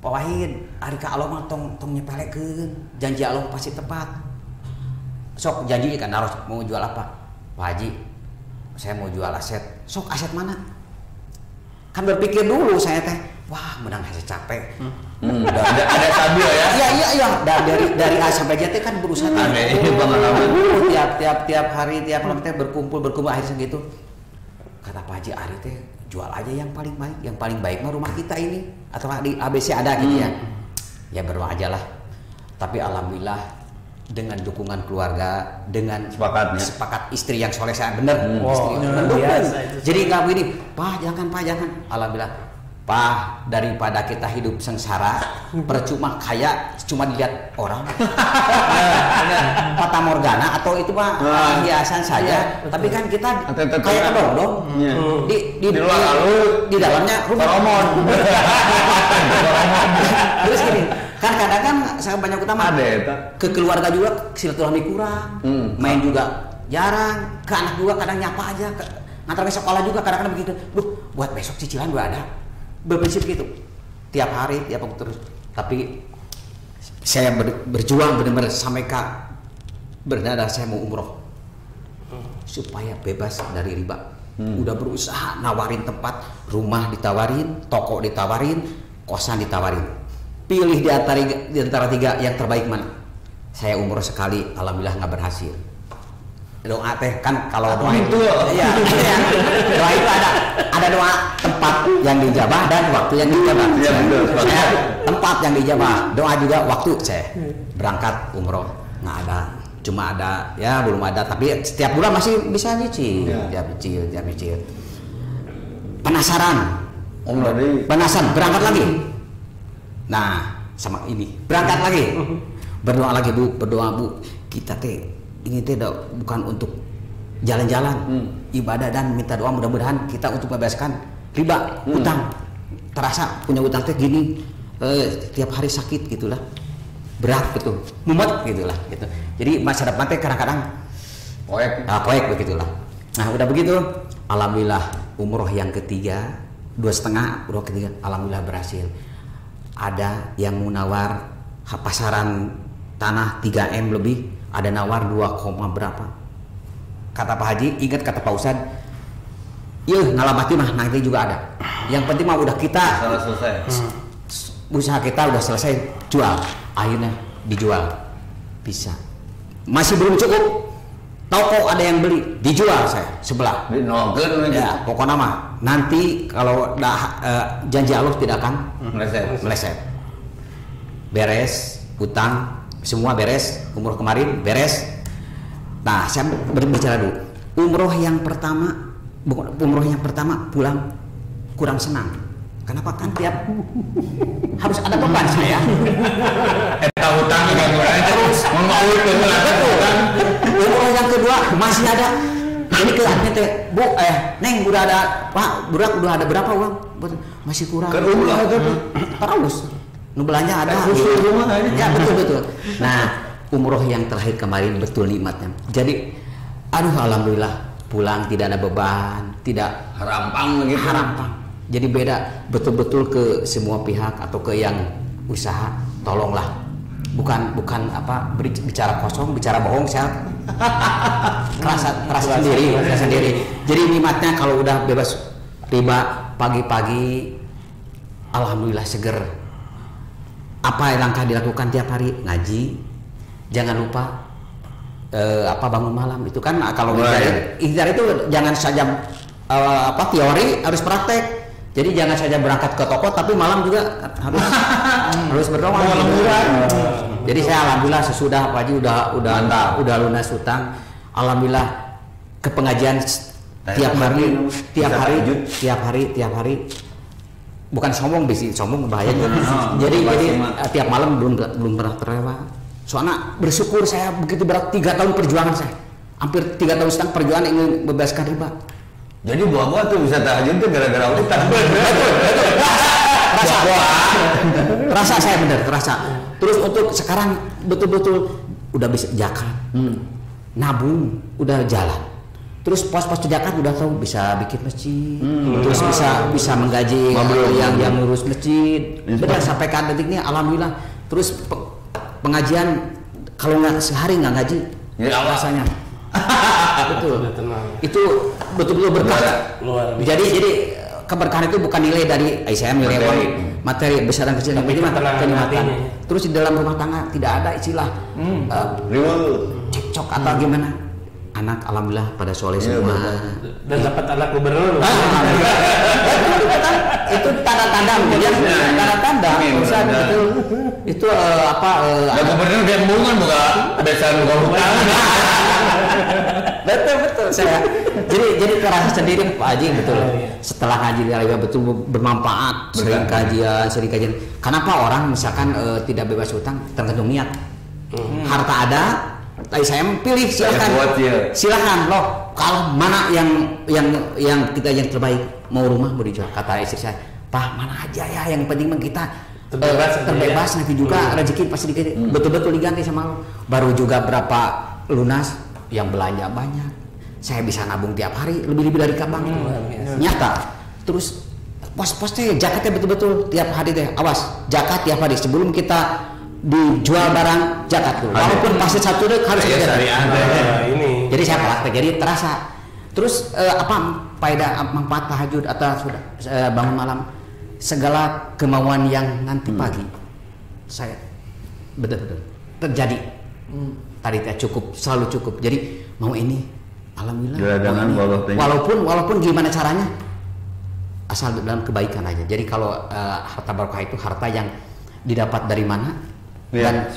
Pak Wahid, hari ke Allah mah tong nyepelekeun, janji Allah pasti tepat. Sok janji kan harus mau jual apa? Pak Haji, saya mau jual aset. Sok aset mana? Kan berpikir dulu saya teh, wah menang hasil capek. Ada stabil ya. Iya. Dari A sampai Z kan berusaha. Tiap hari tiap malam teh berkumpul akhirnya segitu. Kata Pak Haji Ari teh jual aja yang paling baik mah rumah kita ini atau di ABC ada gitu ya. Ya berdoa aja lah. Tapi alhamdulillah dengan dukungan keluarga, dengan sepakat istri yang soleh saya bener. Jadi nggak begini, Pak jangan. Alhamdulillah. Pak, daripada kita hidup sengsara, percuma kaya cuma dilihat orang. Fata Morgana atau itu mah hiasan saja. Tapi kan kita kayak kedong-dong. Di dalamnya rumah. Terus gini, kan kadang kan saya banyak utama ke keluarga juga silaturahmi kurang, main juga jarang, ke anak juga kadang nyapa aja, ngantar ke sekolah juga kadang-kadang begitu. Buat besok cicilan gua ada. Berprinsip gitu tiap hari tiap waktu terus, tapi saya berjuang benar-benar sampai bernada saya mau umroh supaya bebas dari riba. Udah berusaha nawarin tempat, rumah ditawarin, toko ditawarin, kosan ditawarin, pilih di antara tiga yang terbaik mana. Saya umroh sekali, alhamdulillah nggak berhasil. Doa teh kan kalau doa itu ya, doa itu ada doa tempat yang dijabah dan waktu yang dijabah. Saya tempat yang dijabah, doa juga waktu. Saya berangkat umroh nggak ada, cuma ada ya belum ada, tapi setiap bulan masih bisa nyicil, ya nyicil. Penasaran berangkat lagi. Nah sama ini berangkat lagi, berdoa lagi berdoa Bu, kita teh ini tidak bukan untuk jalan-jalan, ibadah dan minta doa mudah-mudahan kita untuk membebaskan riba, utang. Terasa punya utang teh gini, tiap hari sakit gitulah, berat betul, mumet gitulah gitu. Jadi masa depan teh kadang-kadang poek begitulah. Nah udah begitu, alhamdulillah umroh yang ketiga 2,5 umroh ketiga, alhamdulillah berhasil. Ada yang mau nawar pasaran tanah 3M lebih. Ada nawar 2, berapa. Kata Pak Haji, ingat kata Pak Ustad, iya ngalamati mah nanti juga ada. Yang penting mah udah kita selesai. Usaha kita udah selesai, jual. Akhirnya dijual. Bisa. Masih belum cukup. Toko ada yang beli, dijual saya sebelah. Ya, pokoknya mah nanti kalau janji Allah tidak akan meleset. Beres, utang semua beres, umroh kemarin beres. Nah, saya berbicara dulu. Umroh yang pertama pulang kurang senang. Kenapa? Kan tiap harus ada beban saya. Hutang terus umroh yang kedua masih ada. Ini kelasnya teh, Bu, Neng udah ada, Pak, Burak udah ada berapa uang? Masih kurang. Terus belanja ada. Ya betul. Nah, umroh yang terakhir kemarin betul nikmatnya. Jadi, alhamdulillah pulang tidak ada beban, tidak harampang. Jadi beda betul-betul ke semua pihak atau ke yang usaha, tolonglah. Bukan bicara kosong, bicara bohong, saya terasa sendiri. Jadi nikmatnya kalau udah bebas riba, pagi-pagi alhamdulillah seger. Apa langkah dilakukan tiap hari? Ngaji, jangan lupa bangun malam itu kan kalau ikhtiar itu jangan saja teori, harus praktek. Jadi jangan saja berangkat ke toko tapi malam juga harus berdoa. Jadi saya alhamdulillah sesudah Pak Haji udah lunas hutang, alhamdulillah ke pengajian tiap hari. Bukan sombong bahaya juga. Jadi tiap malam belum pernah terlewat. Soalnya bersyukur saya begitu berat 3 tahun perjuangan saya. Hampir 3,5 tahun perjuangan ingin membebaskan riba. Jadi buah tuh bisa tahajud tuh gara-gara utang. Terasa saya bener, terasa. Terus untuk sekarang betul-betul udah bisa zakat. Nabung udah jalan. Terus pos-pos zakat udah tahu bisa bikin masjid, terus bisa menggaji yang ngurus masjid. Benar sampai ke detik ini alhamdulillah. Terus pengajian kalau nggak sehari nggak ngaji, rasanya. Betul. Itu betul-betul berkah. Jadi keberkahan itu bukan nilai dari ICM, nilai materi besar dan kecil, yang penting kenikmatan. Terus di dalam rumah tangga tidak ada istilah cekcok atau gimana. Anak alhamdulillah pada soleh semua. Dan dapat anak gubernur. Itu tanda-tanda, tanda-tanda. Itu apa? Gubernur dia bukan besar hutang. Betul saya. Jadi terasa sendiri Pak Haji betul. Setelah ngaji di Alibaba betul bermanfaat, sering kajian. Kenapa orang misalkan tidak bebas hutang tergantung niat. Harta ada, tapi saya pilih silakan loh. Kalau mana yang kita yang terbaik, mau rumah mau dijual, kata istri saya, Pak mana aja ya, yang penting kita terbebas nanti juga rezeki pasti betul-betul diganti sama lo. Baru juga berapa lunas yang belanja banyak, saya bisa nabung tiap hari lebih dari kabang. Nyata. Terus pos-posnya jakatnya betul-betul tiap hari deh, awas jakat tiap hari sebelum kita dijual barang jakat dulu. Walaupun pasti satu deh harus ini. Jadi saya praktek, jadi terasa. Terus apa faedah manfaat tahajud atau sudah bangun malam, segala kemauan yang nanti pagi saya betul-betul terjadi. Tadi cukup, selalu cukup. Jadi mau ini, alhamdulillah. Walaupun gimana caranya, asal dalam kebaikan aja. Jadi kalau harta barokah itu harta yang didapat dari mana dan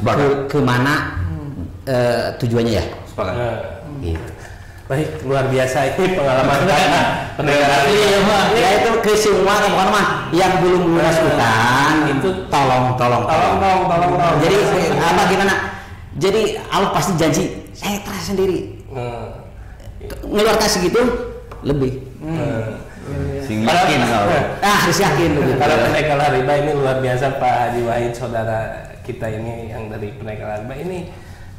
kemana tujuannya ya. Sepakat. Gitu. Baik, luar biasa ini pengalaman pendengar. Ya itu ke semua bukan mah yang belum lunas hutang itu tolong. Jadi apa gimana? Jadi Allah pasti janji, saya terasa sendiri. Ngeluarkan segitu lebih. Yakin kalau. Harus yakin begitu. Kalau penekal riba ini luar biasa Pak Haji Wahid, saudara kita ini yang dari penekal riba ini.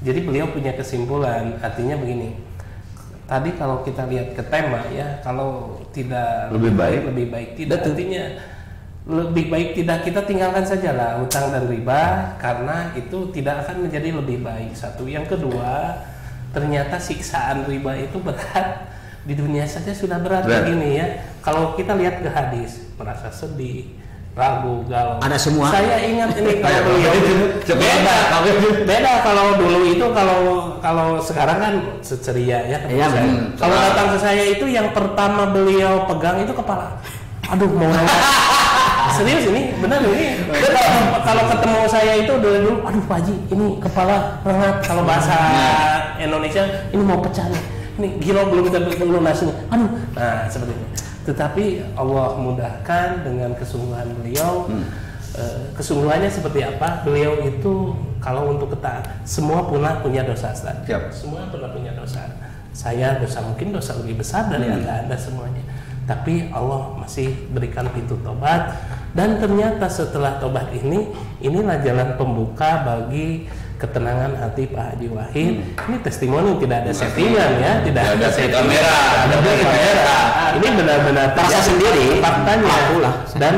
Jadi beliau punya kesimpulan, artinya begini. Tadi kalau kita lihat ke tema ya, kalau tidak lebih baik tidak. Artinya lebih baik tidak, kita tinggalkan sajalah hutang dan riba karena itu tidak akan menjadi lebih baik. Satu, yang kedua, ternyata siksaan riba itu berat di dunia saja sudah berat begini ya. Kalau kita lihat ke hadis, merasa sedih, ragu, galau. Ada semua. Saya ingat ini kalau beda kalau dulu itu kalau sekarang kan seceria ya. Kalau datang ke saya itu yang pertama beliau pegang itu kepala. Aduh mau nangis. Serius ini, benar ini. Kalau ketemu saya itu dulu, aduh Pak Haji, ini kepala hangat. Kalau bahasa Indonesia, ini mau pecah nih. Ini gila belum kita lunasnya. Aduh, nah seperti itu. Tetapi Allah mudahkan dengan kesungguhan beliau. Kesungguhannya seperti apa? Beliau itu kalau untuk ketaatan, semua punya dosa, Ustaz. Semua pernah punya dosa. Saya mungkin dosa lebih besar dari Anda semuanya. Tapi Allah masih berikan pintu tobat, dan ternyata setelah tobat inilah jalan pembuka bagi ketenangan hati Pak Haji Wahid. Ini testimoni, tidak ada settingan ya, tidak ada kamera, ada kamera. Ini benar-benar terasa sendiri faktanya dan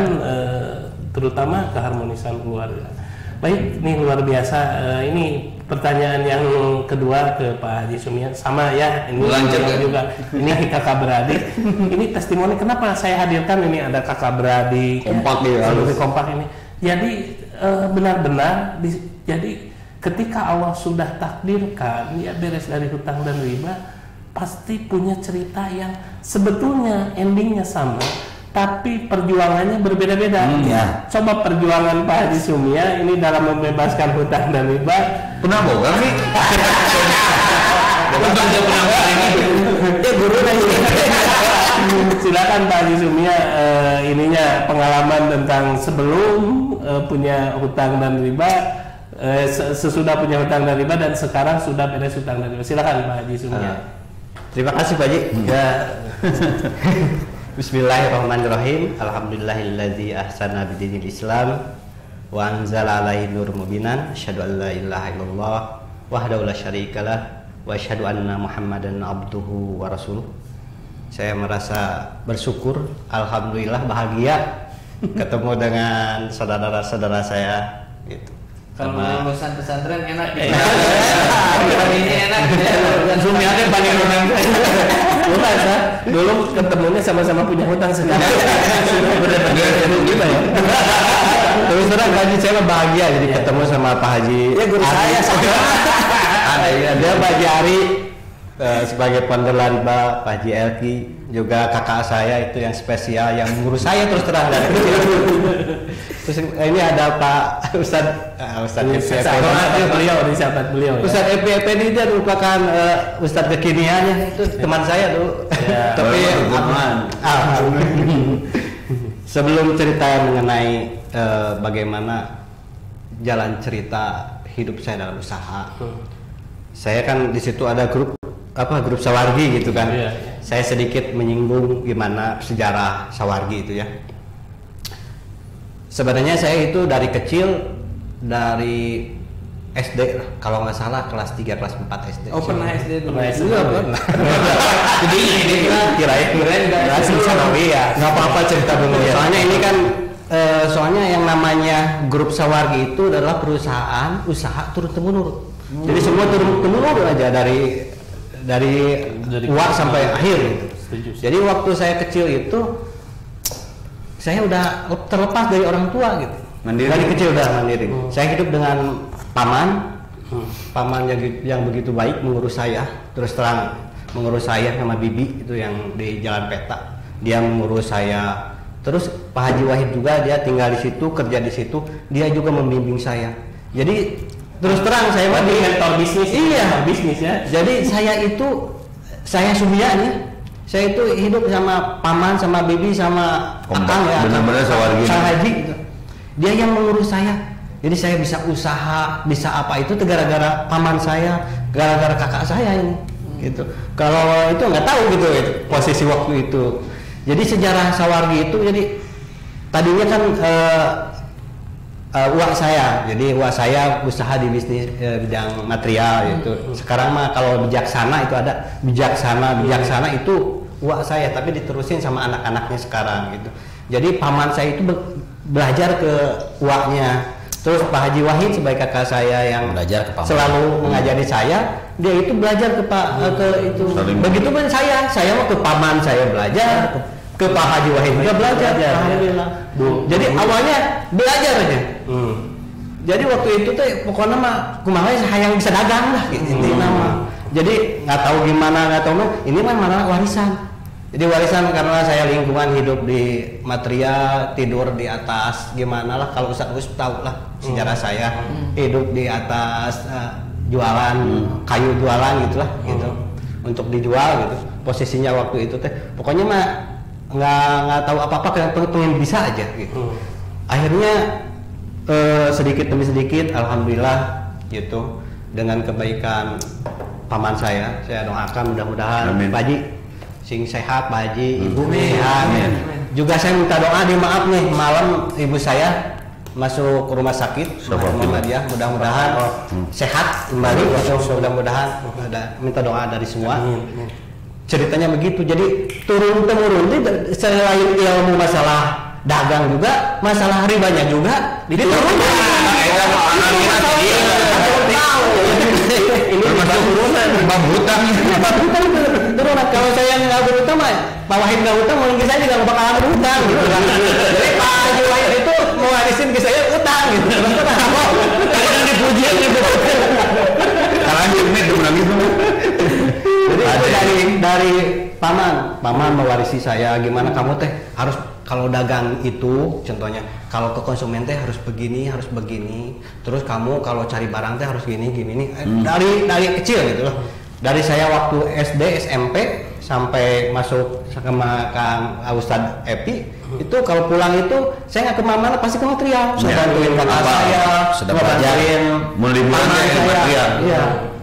terutama keharmonisan keluarga. Baik, ini luar biasa. Ini pertanyaan yang kedua ke Pak Haji Sumian, sama ya, ini juga. Ini kakak beradik. Ini testimoni kenapa saya hadirkan ini, ada kakak beradik kompak ini. Jadi benar-benar jadi ketika Allah sudah takdirkan ya beres dari hutang dan riba, pasti punya cerita yang sebetulnya endingnya sama, tapi perjuangannya berbeda-beda. Coba perjuangan Pak Haji Sumia ini dalam membebaskan hutang dan riba. Pernah boga nih? Silakan Pak Haji Sumia, ininya pengalaman tentang sebelum punya hutang dan riba, sesudah punya hutang dan riba, dan sekarang sudah beres hutang dan riba. Silakan Pak Haji Sumia. Terima kasih Pak Haji. Ya. Bismillahirrahmanirrahim. Alhamdulillahilladzi ahsana bidinil Islam wa anzala alaihi nur mubinan. Asyhadu an la ilaha illallah wahdahu la syarikalah wa asyhadu anna Muhammadan abduhu wa rasuluh. Saya merasa bersyukur, alhamdulillah bahagia ketemu dengan saudara-saudara saya gitu. Kalau lulusan pesantren enak. Ini enak. Dan Sumi ada banyak orang. Bukan, Sah. Dulu ketemunya sama-sama punya hutang sekarang. Sudah benar-benar gitu ya. Terus terang Pak Haji, saya bahagia jadi ketemu sama Pak Haji. Ya guru saya sama. Dia Pak Haji Ari sebagai founder Lariba, Pak Haji Elki, juga kakak saya itu yang spesial yang mengurus saya terus terang dari kecil. Terus ini ada Pak Ustadz beliau di sahabat beliau. Ustadz EPP ini dia merupakan Ustadz kekiniannya, itu teman saya dulu. Ya, tapi sebelum cerita mengenai bagaimana jalan cerita hidup saya dalam usaha, saya kan di situ ada grup Sawargi gitu kan. Iya. Saya sedikit menyinggung gimana sejarah Sawargi itu ya. Sebenarnya saya itu dari kecil, dari SD kalau nggak salah kelas 3 kelas 4 SD. Oh, pernah SD dulu. Pernah. Jadi ini kita kirain langsung Sanawi ya. Nggak apa-apa cerita dulu ya. Soalnya ini kan soalnya yang namanya grup Sawargi itu adalah perusahaan usaha turun temurun. Jadi semua turun temurun aja dari awal sampai akhir gitu. Jadi waktu saya kecil itu saya udah terlepas dari orang tua gitu. Mandiri. Dari kecil udah mandiri. Saya hidup dengan paman yang begitu baik mengurus saya. Terus terang mengurus saya sama bibi itu yang di Jalan Peta. Dia mengurus saya. Terus Pak Haji Wahid juga dia tinggal di situ, kerja di situ. Dia juga membimbing saya. Jadi terus terang saya di mentor bisnis. Iya, bisnis ya. Jadi saya subianya. Saya itu hidup sama paman, sama bibi, sama akang ya. Benar-benar Sawargi. Sang Haji. Dia yang mengurus saya. Jadi saya bisa usaha, bisa apa itu gara-gara paman saya, gara-gara kakak saya ini. Gitu. Kalau itu nggak tahu gitu posisi waktu itu. Jadi sejarah Sawargi itu jadi tadinya kan uang saya. Jadi uang saya usaha di bisnis bidang material itu. Sekarang mah kalau bijaksana itu ada bijaksana itu uang saya tapi diterusin sama anak-anaknya sekarang gitu. Jadi paman saya itu belajar ke uangnya. Terus Pak Haji Wahid sebagai kakak saya yang Belajar ke paman. selalu mengajari saya, dia itu belajar ke itu. Begitu pun saya mau ke paman saya belajar, ke Pak Haji Wahid juga belajar. Alhamdulillah. Jadi awalnya belajar aja. Jadi waktu itu tuh pokoknya mah kumaha hayang bisa dagang lah gitu nama. Jadi nggak tahu gimana ini mah mana warisan. Jadi warisan karena saya lingkungan hidup di material, tidur di atas gimana lah kalau Ustaz tahu lah sejarah saya hidup di atas jualan kayu jualan gitulah gitu untuk dijual gitu. Posisinya waktu itu teh pokoknya mah nggak tahu apa-apa pengen bisa aja gitu. Akhirnya sedikit demi sedikit alhamdulillah gitu dengan kebaikan paman saya doakan mudah-mudahan Pak Haji sing sehat, Pak Haji, Ibu sehat. Juga saya minta doa maaf nih malam ibu saya masuk ke rumah sakit Muhammadiyah, mudah-mudahan sehat kembali, mudah-mudahan minta doa dari semua. Ceritanya begitu, jadi turun temurun selain ilmu masalah dagang juga, masalah ribanya juga diturunkan. Ini termasuk turunan bab hutang. Turunan kalau saya nggak berhutang mah Pak Wahid nggak hutang, mungkin saya juga nggak bakalan berhutang gitu kan. Jadi Pak Haji Wahid itu mau warisin ke saya utang gitu. Karena dipuji gitu. Kalau ini teman gitu. Jadi dari paman mewarisi saya gimana kamu teh harus kalau dagang itu contohnya kalau ke konsumen teh harus begini terus kamu kalau cari barang teh harus gini dari kecil gitu loh. Dari saya waktu SD SMP sampai masuk sama Kang Ustadz Epi itu kalau pulang itu saya nggak kemana-mana pasti ke material bantuin kakak saya bantuin material iya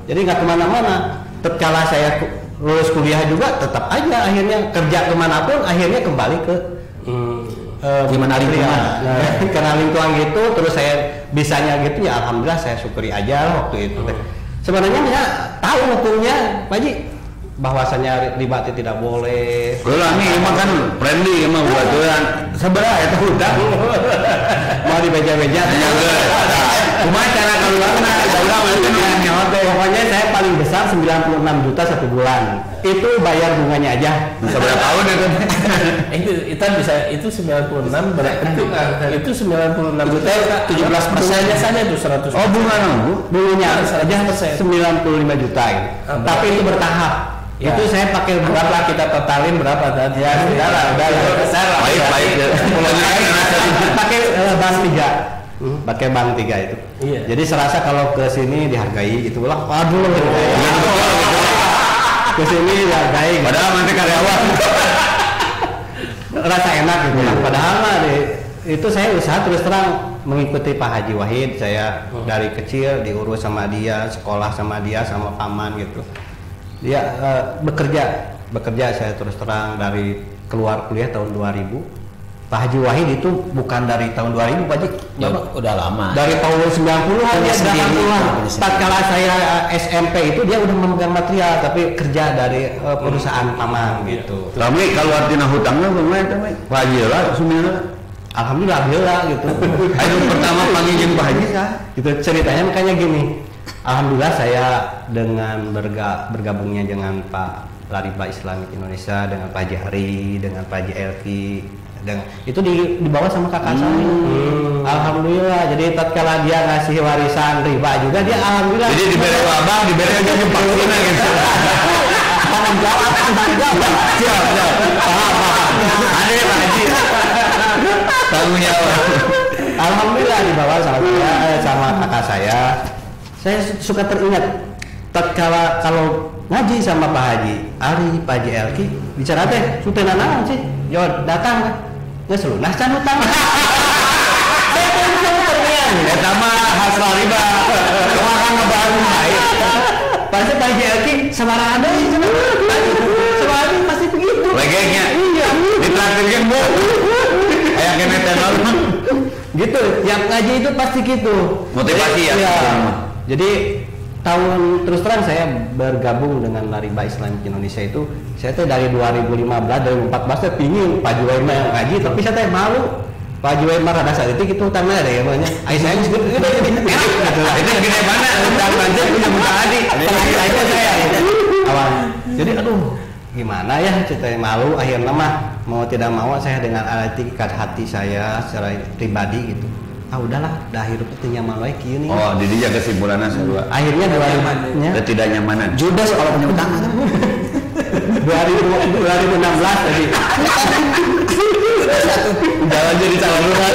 jadi nggak kemana-mana. Tatkala saya lulus kuliah juga tetap aja akhirnya kerja kemanapun akhirnya kembali ke gimana lingkungan karena lingkungan gitu terus saya bisanya gitu ya alhamdulillah saya syukuri aja lah waktu itu sebenarnya ya tahu hukumnya Pak Haji bahwasanya riba tidak boleh. Kalau ini emang kan friendly emang buat tuan Seberapa itu hutang? Mau dibeja-beja. Kumaha cara keluarna? Pokoknya saya paling besar 96 juta satu bulan. Itu bayar bunganya aja. Seberapa tahun itu? Itu bisa itu 96 berarti itu 96 juta 17% saja itu 100. Oh bunga nunggu? Bunganya aja 95 juta gitu. Tapi itu bertahap. Ya. Itu saya pakai berapa kita totalin berapa tadi? Ya, udah lah. Baik. Pakai bank 3. Pakai bank 3 itu. Iya. Jadi serasa kalau ke sini dihargai gitu lah. Waduh. Ke sini dihargai. Padahal nanti karyawan. Rasa enak gitu. Padahal mah itu saya usaha terus terang mengikuti Pak Haji Wahid. Saya dari kecil diurus sama dia, sekolah sama dia, sama paman gitu. Dia bekerja saya terus terang dari keluar kuliah tahun 2000. Pak Haji Wahid itu bukan dari tahun 2000 Pak Haji. Ya, udah lama. Dari tahun 90-an ya 80-an. Tatkala saya SMP itu dia udah memegang material tapi kerja dari perusahaan paman gitu. Kami kalau artinya hutangnya bagaimana kami? Pak Haji lah, sebenarnya. Alhamdulillah gitu. Ayo pertama panggil jeung Pak Haji sah. Gitu ceritanya makanya gini. Alhamdulillah saya dengan bergabungnya dengan Pak Lariba Islamic Indonesia, dengan Pak Haji Hari, dengan Pak Haji Elki, dengan itu dibawa sama kakak saya. Alhamdulillah. Jadi tatkala dia ngasih warisan riba juga dia alhamdulillah. Jadi diberi wabah, diberi aja vaksinnya gitu. Tanggung jawab. Siap. Paham. Ada Pak Haji. Tanggung jawab. Alhamdulillah dibawa sama kakak saya. Saya suka teringat tatkala kalau ngaji sama Pak Haji Ari, Pak Haji Elki bicara teh sutena naon sih? Yo datang kan. Geus lunas can utang. Saya teringat. Eta mah hasil riba. Kumaha ngebangun baik. Pasti Pak Haji Elki sabaraha deui cenah. Sabaraha pasti begitu. Legengnya. Iya. Ditraktirkeun Bu. Aya kene tenor. Gitu, yang ngaji itu pasti gitu. Motivasi ya. Iya. Jadi tahun terus terang saya bergabung dengan Lariba Islamic Indonesia itu saya tuh dari 2015 2014 saya pingin Pak Juwaima yang ngaji tapi saya teh malu. Pak Juwaima rada saat itu gitu utangnya ada ya banyak. Ai saya geus gede Itu gede mana? utang lanjut punya muka adi. Itu saya awal. Jadi aduh gimana ya ceritanya malu akhirnya mah mau tidak mau saya dengan ikat hati saya secara pribadi gitu. Udahlah, dah hidup itu nyaman wae kieu nih. Oh, di dia kesimpulannya sarua. Akhirnya 2000-nya ketidaknyamanan. Judas kalau punya utang. 2016 tadi. Jangan jadi calon lurah.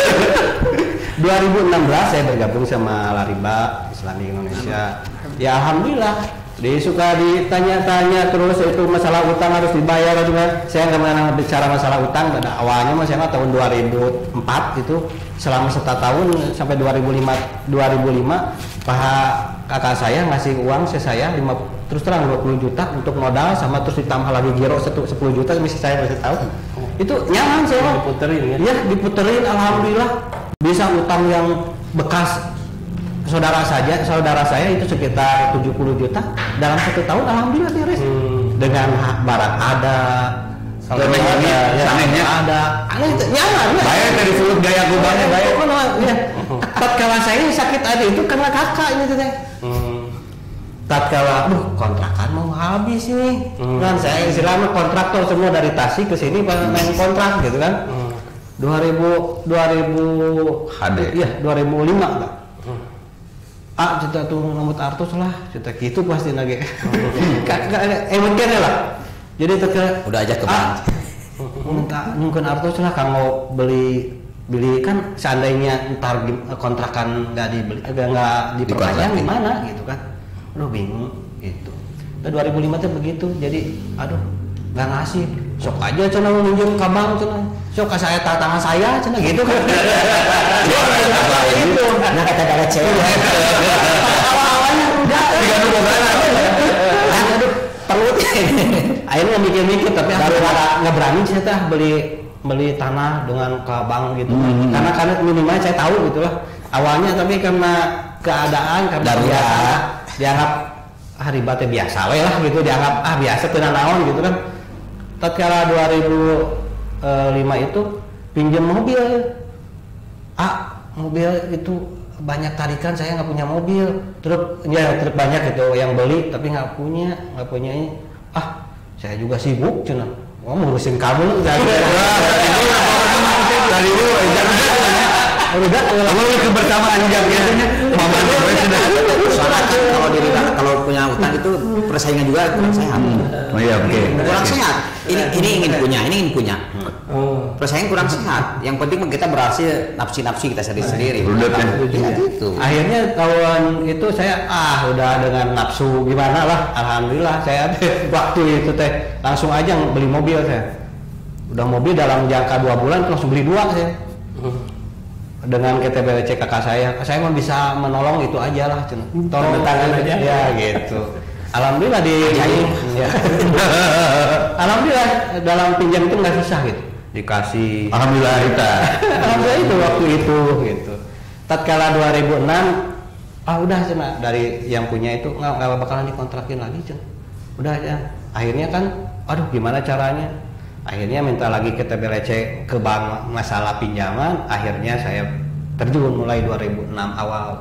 2016 saya bergabung sama Lariba Islamic Indonesia. Ya alhamdulillah. Dia suka ditanya-tanya terus itu masalah utang harus dibayar juga. Saya nggak pernah bicara masalah utang. Pada awalnya mas saya tahun 2004 itu selama setahun sampai 2005 kakak saya ngasih uang saya terus terang 20 juta untuk modal sama terus ditambah lagi giro 10 juta masih saya masih tahu. Itu nyaman saya diputerin ya. Iya diputerin alhamdulillah bisa utang yang bekas saudara saya itu sekitar 70 juta dalam 1 tahun alhamdulillah beres. Dengan barang ada Sanehnya ada aneh nyaman ya. Bayar dari sulut gaya gubahnya baik. Ya. Tatkala saya sakit ada itu karena kakak ini teh. Tatkala kontrakan mau habis nih. Kan saya istilahnya kontraktor semua dari Tasik ke sini main kontrak gitu kan. 2000 HD. Iya 2005 lah. Cerita tuh rambut artos lah, cerita gitu pasti lagi. Mungkin lah. Jadi udah aja ke bank. Mungkin artos lah kalau beli kan seandainya ntar kontrakan nggak diperpanjang gimana gitu kan. Aduh bingung gitu. 2005 tuh begitu. Jadi nggak ngasih. Sok aja cenah minjem ke bank cenah. Sok saya tangan saya cenah gitu kan. Gitu. Nah kata ada cewek. Awal-awalnya udah. Aduh perlu. Akhirnya mikir-mikir tapi nggak berani saya teh beli tanah dengan ke bank gitu. Karena minimal saya tahu gitulah. Awalnya tapi karena keadaan karena biasa dianggap riba teh biasa we lah gitu dianggap biasa teu naon gitu kan. Tatkala 2005 itu pinjam mobil. Mobil itu banyak tarikan, saya nggak punya mobil. Truk banyak itu yang beli tapi nggak punya ini. Saya juga sibuk cina. Ngurusin kamu dari dulu udah kebersamaan jamnya mama sudah kalau punya utang itu persaingan juga kurang sehat. Kurang sehat. Ini ingin punya. Persaingan kurang sehat. Yang penting kita berhasil nafsi kita sendiri. Gitu. Akhirnya tahun itu saya udah dengan nafsu gimana lah, alhamdulillah saya waktu itu langsung aja beli mobil saya. Udah mobil dalam jangka 2 bulan langsung beli 2 saya. Dengan KTBLC kakak saya mau bisa menolong itu aja lah, tolong tangan aja ya gitu. Alhamdulillah alhamdulillah dalam pinjam itu nggak susah gitu, dikasih. Alhamdulillah itu waktu itu gitu. Tatkala 2006 udah cina dari yang punya itu nggak bakalan dikontrakin lagi cina. Udah aja. Akhirnya kan, gimana caranya? Akhirnya minta lagi ke TBLC ke bank masalah pinjaman. Akhirnya saya terjun mulai 2006 awal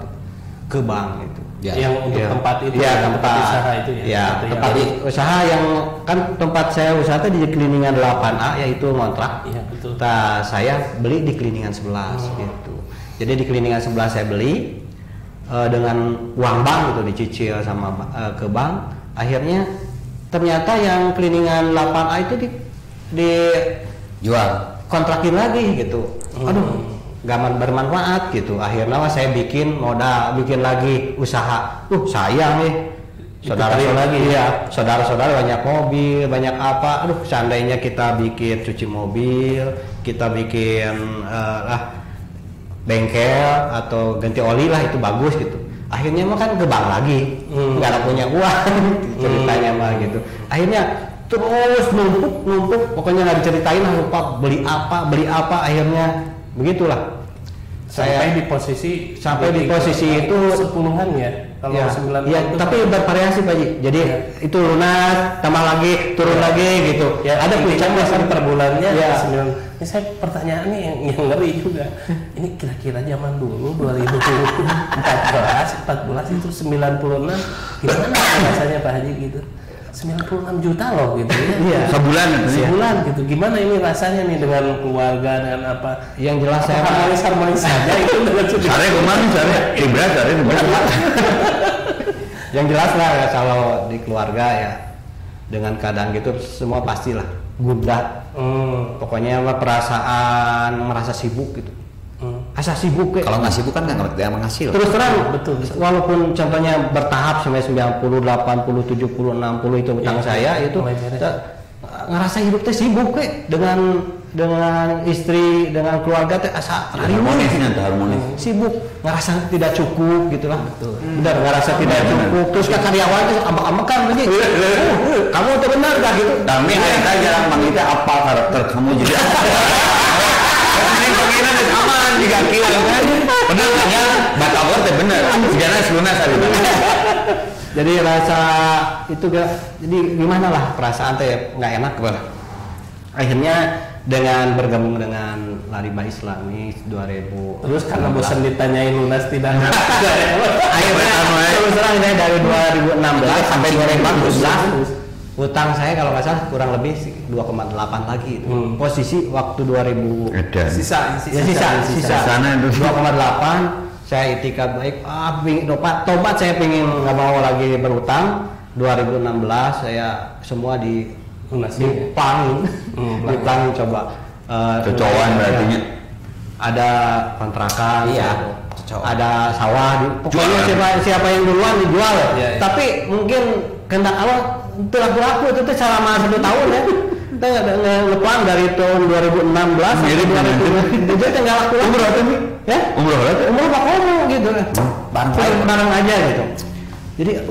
ke bank itu. Yang untuk tempat itu, tempat usaha itu tempat usaha yang kan tempat saya usaha itu di Keliningan 8A yaitu ngontrak. Iya betul. Saya beli di Keliningan 11 gitu. Jadi di Keliningan 11 saya beli dengan uang bank itu dicicil sama ke bank. Akhirnya ternyata yang Keliningan 8A itu jual kontrakin lagi gitu. Gak bermanfaat gitu. Akhirnya saya bikin modal, bikin lagi usaha. Sayang nih saudara-saudara banyak mobil, banyak apa. Seandainya kita bikin cuci mobil, kita bikin bengkel atau ganti oli lah, itu bagus gitu. Akhirnya mah kan ke bank lagi, nggak ada punya uang ceritanya mah gitu. Akhirnya terus numpuk, pokoknya nggak diceritain lah, lupa beli apa, akhirnya begitulah. Sampai di posisi itu 10-an ya, kalau 9 ya, tapi bervariasi Pak Ji. Jadi itu lunas, tambah lagi, turun lagi gitu. Ya, ada puncaknya per bulannya. Ya. 9. Ini saya pertanyaannya yang ngeri juga. Ini kira-kira zaman dulu 2014 itu 96, gimana rasanya Pak Haji gitu? 96 juta loh gitu ya. Sebulan gitu. Gimana ini rasanya nih dengan keluarga, dengan apa? Yang jelas saya harmonis saja itu dengan Yang jelas lah ya, kalau di keluarga ya dengan keadaan gitu semua pastilah gundah. Pokoknya perasaan merasa sibuk gitu. Asa sibuk kalau nggak sibuk kan nggak menghasil. Terus terang betul. Walaupun contohnya bertahap sampai 90, 80, 70, 60 itu utang saya itu ngerasa hidup teh sibuk dengan istri, dengan keluarga teh asa harmonis, sibuk, ngerasa tidak cukup gitulah. Benar, ngerasa tidak cukup. Terus ke karyawan itu ambek-ambekan lagi. Kamu tuh benar gak gitu? Tapi saya jarang manggilnya apa karakter kamu jadi pengiran aman di kaki kan bener ya batal teh bener segala lunas tadi. Jadi rasa itu jadi gimana lah perasaan teh nggak enak lah. Akhirnya dengan bergabung dengan Lariba Islami 2000. Terus karena bosan ditanyain lunas tidak. Akhirnya terus terang dari 2016 sampai 2014 utang saya kalau nggak salah kurang lebih 2,8 lagi itu. Posisi waktu 2000 sisa 2,8 saya itikat baik tobat saya pengen nggak mau lagi berutang. 2016 saya semua dipang coba kecoan berarti ada kontrakan ada sawah pokoknya siapa yang duluan dijual tapi mungkin kehendak Allah itu laku itu selama 1 tahun ya. Kita ngeplang dari tahun 2016 sampai 2020. Jadi nggak laku. Umroh ya? Umroh bakono gitu. Bareng aja gitu. Jadi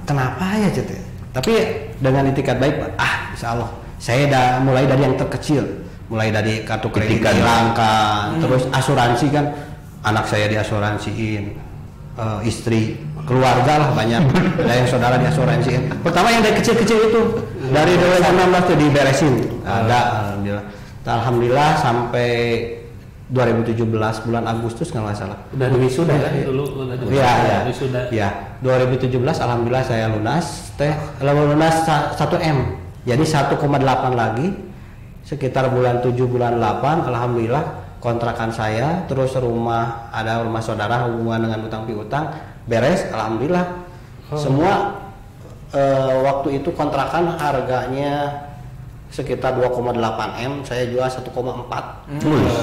kenapa ya gitu. Tapi dengan itikat baik, insya Allah saya mulai dari yang terkecil, mulai dari kartu kredit dihilangkan, terus asuransi kan anak saya diasuransiin, istri, keluarga lah banyak, ada yang saudara diasuransiin. Pertama yang dari kecil-kecil itu dari 2016 tuh diberesin, ada alhamdulillah. Alhamdulillah sampai 2017 bulan Agustus kalau nggak salah. Udah wisuda kan dulu udah wisuda. Iya. 2017 alhamdulillah saya lunas lunas 1M. Jadi 1,8 lagi sekitar bulan 7 bulan 8 alhamdulillah kontrakan saya terus rumah saudara hubungan dengan utang piutang beres alhamdulillah. Semua waktu itu kontrakan harganya sekitar 2,8 M, saya jual 1,4.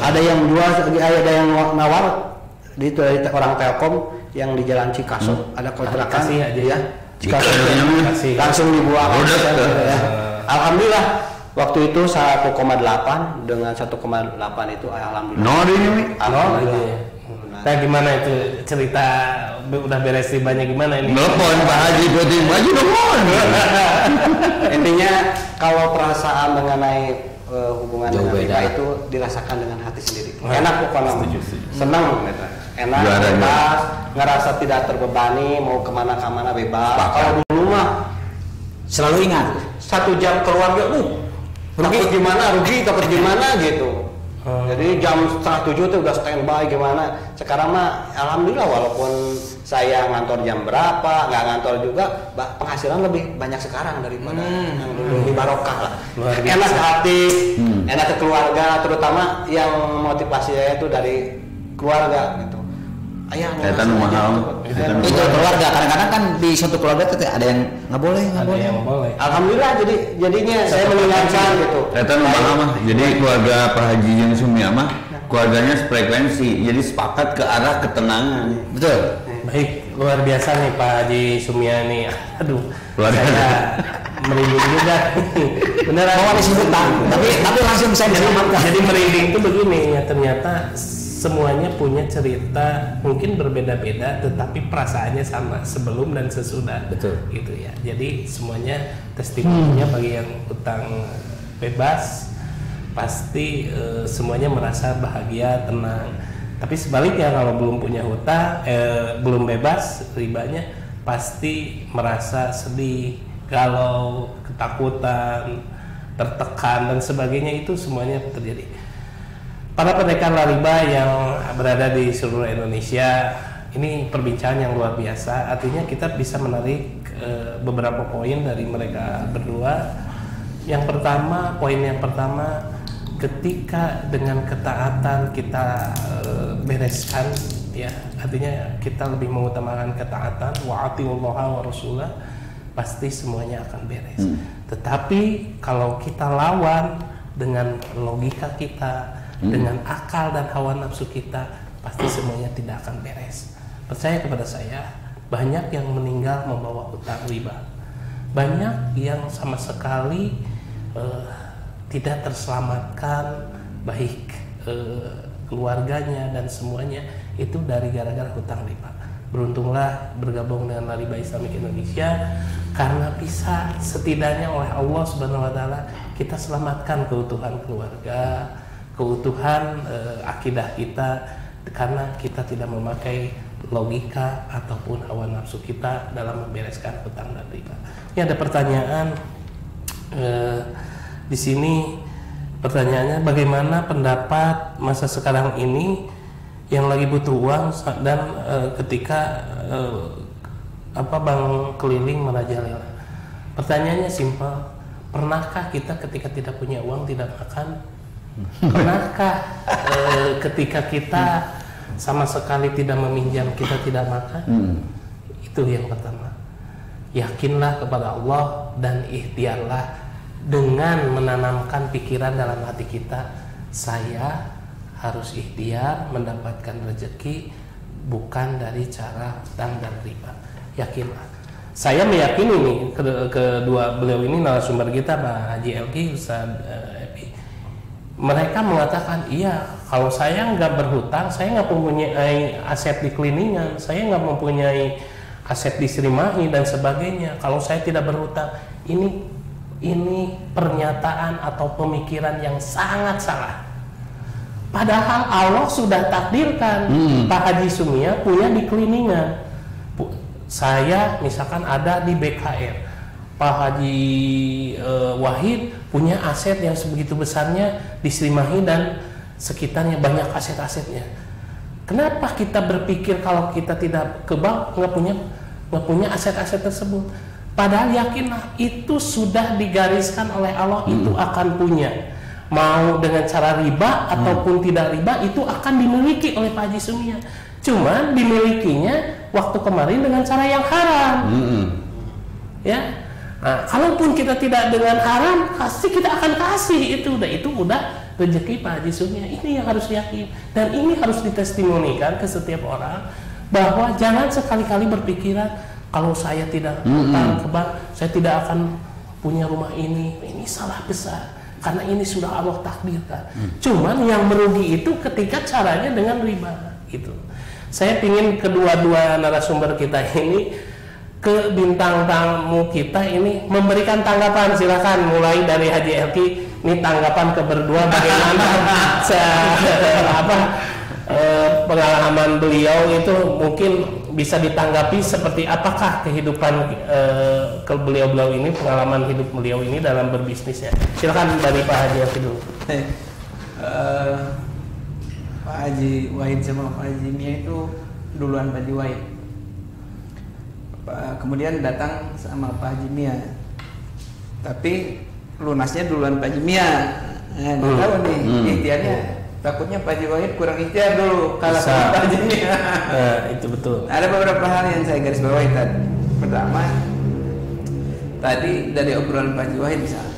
Ada yang jual, ada yang nawar di orang Telkom yang di Jalan Cikaso, ada kontrakan aja ya. Cikaso langsung dibuang. Alhamdulillah waktu itu 1,8 dengan 1,8 itu alhamdulillah. Alhamdulillah. Nah gimana itu cerita udah beres ribanya gimana ini? Nelfon Pak Haji Putih Maju nelfon. Intinya kalau perasaan mengenai hubungan dengan riba itu dirasakan dengan hati sendiri. Enak pokoknya, senang, enak, bebas, ngerasa tidak terbebani, mau kemana-kemana bebas. Kalau dulu mah selalu ingat 1 jam keluarga, rugi takut gimana gitu. Jadi jam 6:30 tuh udah standby gimana. Sekarang mah alhamdulillah walaupun saya ngantor jam berapa, nggak ngantor juga, penghasilan lebih banyak sekarang daripada yang dulu. Lebih barokah lah. Enak hati, enak ke keluarga, terutama yang motivasi saya itu dari keluarga gitu. Ayah itu keluarga kadang-kadang kan di suatu keluarga itu ada yang nggak boleh. Alhamdulillah jadinya saya mengingatkan gitu. Eta mah jadi keluarga Pak Haji yang Sumia mah keluarganya frekuensi, jadi sepakat ke arah ketenangan. Betul. Baik, luar biasa nih Pak Haji Sumia nih. Aduh, saya merinding juga. Beneran. Mau disebut tapi langsung saya diselamatkan. Jadi merinding itu begini ya, ternyata semuanya punya cerita mungkin berbeda-beda tetapi perasaannya sama sebelum dan sesudah. Betul. Gitu ya. Jadi semuanya testimoninya bagi yang utang bebas pasti semuanya merasa bahagia, tenang. Tapi sebaliknya kalau belum punya hutang, belum bebas ribanya pasti merasa sedih, galau, ketakutan, tertekan dan sebagainya, itu semuanya terjadi. Para pendekar riba yang berada di seluruh Indonesia, ini perbincangan yang luar biasa. Artinya kita bisa menarik beberapa poin dari mereka berdua. Poin yang pertama, ketika dengan ketaatan kita bereskan, ya, artinya kita lebih mengutamakan ketaatan, wa atiullaha wa rasulah, pasti semuanya akan beres. Tetapi kalau kita lawan dengan logika kita, dengan akal dan hawa nafsu kita, pasti semuanya tidak akan beres. Percaya kepada saya, banyak yang meninggal membawa hutang riba, banyak yang sama sekali tidak terselamatkan, baik keluarganya dan semuanya itu dari gara-gara hutang riba. Beruntunglah bergabung dengan Lariba Islamic Indonesia, karena bisa setidaknya oleh Allah Subhanahu wa taala kita selamatkan keutuhan keluarga, keutuhan akidah kita, karena kita tidak memakai logika ataupun hawa nafsu kita dalam membereskan hutang dan riba. Ini ada pertanyaan di sini. Pertanyaannya, bagaimana pendapat masa sekarang ini yang lagi butuh uang dan ketika bank keliling merajalela? Pertanyaannya simpel, pernahkah kita ketika tidak punya uang tidak makan? Pernahkah ketika kita sama sekali tidak meminjam kita tidak makan? Itu yang pertama. Yakinlah kepada Allah dan ikhtiarlah dengan menanamkan pikiran dalam hati kita, saya harus ikhtiar mendapatkan rezeki bukan dari cara hutang dan riba. Yakinlah. Saya meyakini nih kedua beliau ini narasumber kita, Pak Haji Elki, Ustaz Epi. Mereka mengatakan, iya, kalau saya nggak berhutang, saya nggak mempunyai aset di cleaningan, saya nggak mempunyai aset di Sri Mahi dan sebagainya. Kalau saya tidak berhutang, ini pernyataan atau pemikiran yang sangat salah. Padahal Allah sudah takdirkan Pak Haji Sumia punya di cleaningan. Saya misalkan ada di BKR, Pak Haji Wahid punya aset yang sebegitu besarnya di Srimahi dan sekitarnya banyak aset-asetnya. Kenapa kita berpikir kalau kita tidak ke bank nggak punya aset-aset tersebut? Padahal yakinlah itu sudah digariskan oleh Allah itu akan punya. Mau dengan cara riba ataupun tidak riba itu akan dimiliki oleh Pak Haji Sumia. Cuman dimilikinya waktu kemarin dengan cara yang haram. Ya. Nah, kalaupun kita tidak dengan haram, pasti kita akan kasih itu. Dan itu udah rezeki Pak Haji Sumia. Ini yang harus yakin dan ini harus ditestimonikan ke setiap orang bahwa jangan sekali-kali berpikiran kalau saya tidak utang ke bank, saya tidak akan punya rumah ini. Ini salah besar. Karena ini sudah Allah takdirkan. Cuman yang merugi itu ketika caranya dengan riba gitu. Saya ingin kedua-dua narasumber kita ini ke bintang tamu kita ini memberikan tanggapan. Silakan mulai dari Haji Elki. Ini tanggapan ke berdua bagaimana pengalaman beliau itu mungkin bisa ditanggapi seperti apakah kehidupan ke beliau ini, pengalaman hidup beliau ini dalam berbisnisnya. Silakan dari Pak Haji Elki dulu. Pak Haji Wahid sama Pak Haji Mia itu duluan Pak Haji Wahid. Kemudian datang sama Pak Haji Mia. Tapi lunasnya duluan Pak Haji Mia. Nah, tahu nih ikhtiarnya. Takutnya Pak Haji Wahid kurang ikhtiar dulu kalah sama Pak Haji Mia. Itu betul. Ada beberapa hal yang saya garis bawahi tadi. Pertama, tadi dari obrolan Pak Haji Wahid misalnya,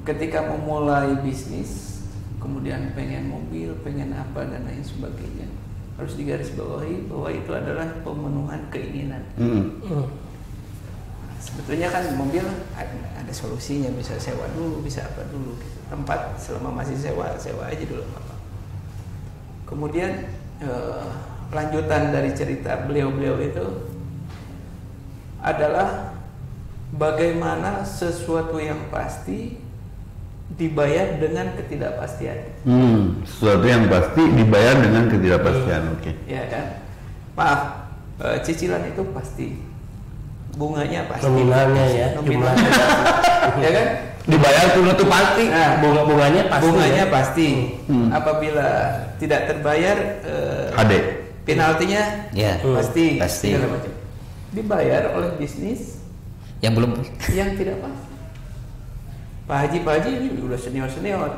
ketika memulai bisnis, kemudian pengen mobil, pengen apa dan lain sebagainya, harus digarisbawahi bahwa itu adalah pemenuhan keinginan. Sebetulnya kan mobil ada solusinya, bisa sewa dulu, bisa apa dulu gitu. Tempat selama masih sewa aja dulu apa. Kemudian lanjutan dari cerita beliau itu adalah bagaimana sesuatu yang pasti dibayar dengan ketidakpastian. Sesuatu yang pasti dibayar dengan ketidakpastian. Oke. Ya kan. Maaf, cicilan itu pasti. Bunganya pasti. Nominalnya ya. Nominalnya pasti. Ya kan? Dibayar kuno itu pasti. Nah, bunganya pasti. Bunganya ya? pasti. Apabila tidak terbayar, HD. penaltinya pasti. Pasti. Macam. Dibayar oleh bisnis yang belum yang tidak pasti. Pak Haji ini udah senior,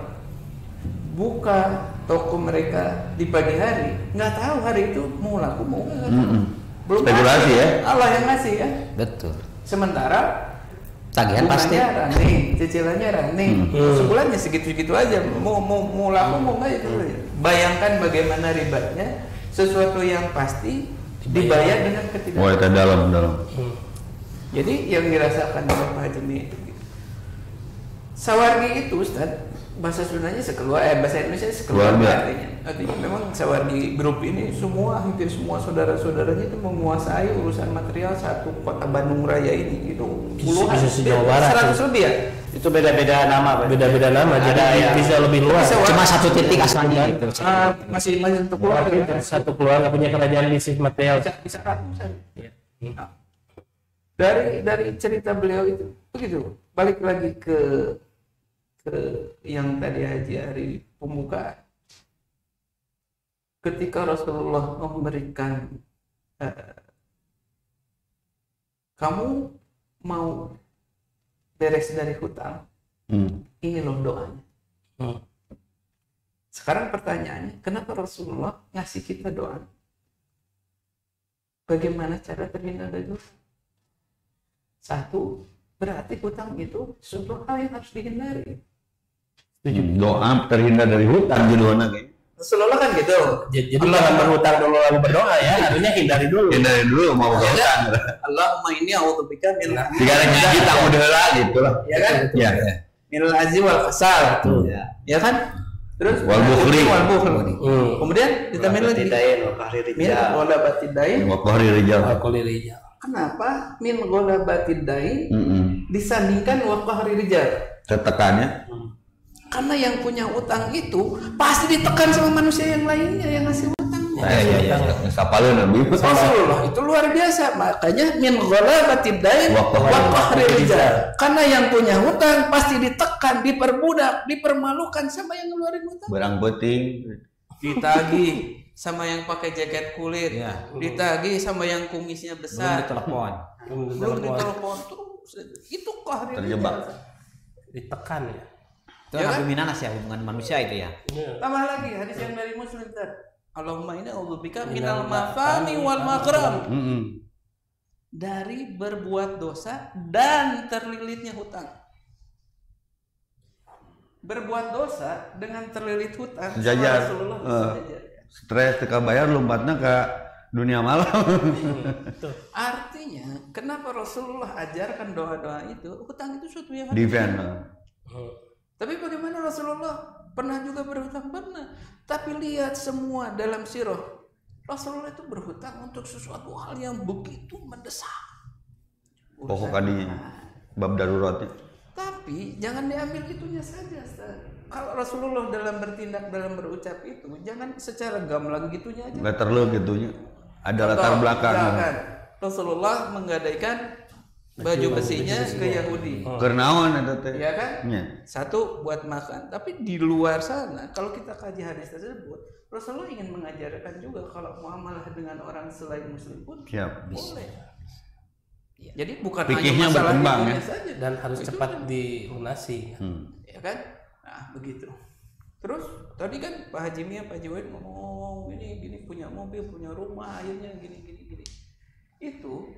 buka toko mereka di pagi hari, nggak tahu hari itu mau laku mau nggak tahu. Belum spekulasi ya. Allah yang ngasih kan. betul. Sementara Tagihan pasti. running, cicilannya running, sebulannya segitu-segitu aja, mau laku mau nggak itu. Bayangkan bagaimana ribetnya sesuatu yang pasti dibayar dengan ketidakpastian. Wah, itu dalam. Jadi yang dirasakan oleh Pak Haji itu sawargi itu Ustaz, bahasa Sundanya bahasa Indonesia sekeluarga artinya memang sawargi grup ini hampir semua saudara-saudaranya itu menguasai urusan material satu kota Bandung Raya ini itu puluhan, bisa Jawa Barat 100 lebih ya. Itu beda-beda nama, Pak. Beda-beda nama, jadi bisa lebih luas. Cuma satu titik asalnya gitu. Masih satu keluarga. Satu keluarga punya kerajaan bisnis material. Bisa ratusan. Nah, dari cerita beliau itu begitu. Balik lagi ke yang tadi Haji Ari pembuka, ketika Rasulullah memberikan kamu mau beres dari hutang, ini loh doanya. Sekarang pertanyaannya, kenapa Rasulullah ngasih kita doa? Bagaimana cara terhindar dari dosa? Satu, berarti hutang itu sesuatu hal yang harus dihindari. Doa terhindar dari hutang judulnya kayaknya. Rasulullah kan gitu. Jadi jangan berhutang dulu lalu berdoa ya, harusnya hindari dulu. Hindari dulu mau hutang. Allahumma inni a'udzubika min Jika kita modela gitu lah. Ya kan? Ya. Minal azzi wal kasal. Ya kan? Terus Wal bukhli. Kemudian ditambahin lagi min ghalabatid dain wa qahri rijal. Kenapa min ghalabatid dain disandingkan wa qahri rijal? Tetekannya Karena yang punya utang itu pasti ditekan sama manusia yang lainnya yang ngasih utang. Iya. Sapaleun Nabi. Rasulullah itu luar biasa, makanya min ghalabatid dain wa qahril rijal. Karena yang punya hutang pasti ditekan, diperbudak, dipermalukan sama yang ngeluarin hutang. Barang penting Ditagih sama yang pakai jaket kulit, ditagih sama yang kumisnya besar. Belum ditelepon terus. Itu qahril terjebak. rijal. Ditekan ya. Itu Nabi Minanas ya, hubungan manusia itu ya. Tambah lagi hadis yang dari Muslim tadi. Allahumma inna a'udzubika minal mafami wal maghram. Dari berbuat dosa dan terlilitnya hutang. Berbuat dosa dengan terlilit hutang. Sejajar. Rasulullah sejajar. Stres teka bayar lompatnya ke dunia malam. Artinya, kenapa Rasulullah ajarkan doa-doa itu? Hutang itu suatu yang Defend. Tapi bagaimana Rasulullah pernah juga berhutang? Pernah. Tapi lihat semua dalam sirah. Rasulullah itu berhutang untuk sesuatu hal yang begitu mendesak. Pokok kadinya bab daruratnya. Tapi jangan diambil itunya saja, Ustaz. Kalau Rasulullah dalam bertindak, dalam berucap itu, jangan secara gamblang gitunya aja. Gak terlalu gitunya. Ada latar belakang. Misalkan, Rasulullah menggadaikan baju besinya ke Yahudi. Kernaon eta teh. Ya kan? Nya. Satu buat makan. Tapi di luar sana, kalau kita kaji hadis tersebut, Rasulullah ingin mengajarkan juga kalau muamalah dengan orang selain Muslim pun boleh. Jadi bukan fikihnya hanya masalah berkembang itunya ya. saja. Dan harus Itu cepat dilunasi. ya kan? Nah, begitu. Terus tadi kan Pak Haji Mia, Pak Haji Wahid ngomong gini punya mobil, punya rumah, akhirnya gini. Itu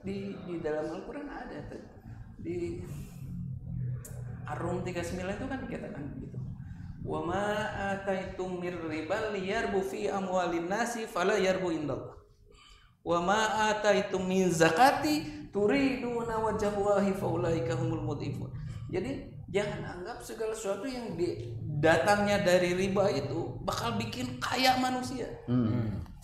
di dalam Al-Qur'an ada di Ar-Rum 39 itu kan dikatakan begitu. Wa ma ataitum mir riba liyarbu fi amwalin nasi fala yarbu indallah. Wa ma ataitum min zakati turiduna wajhallahi faulaika humul mudhifun. Jadi jangan anggap segala sesuatu yang datangnya dari riba itu bakal bikin kaya manusia.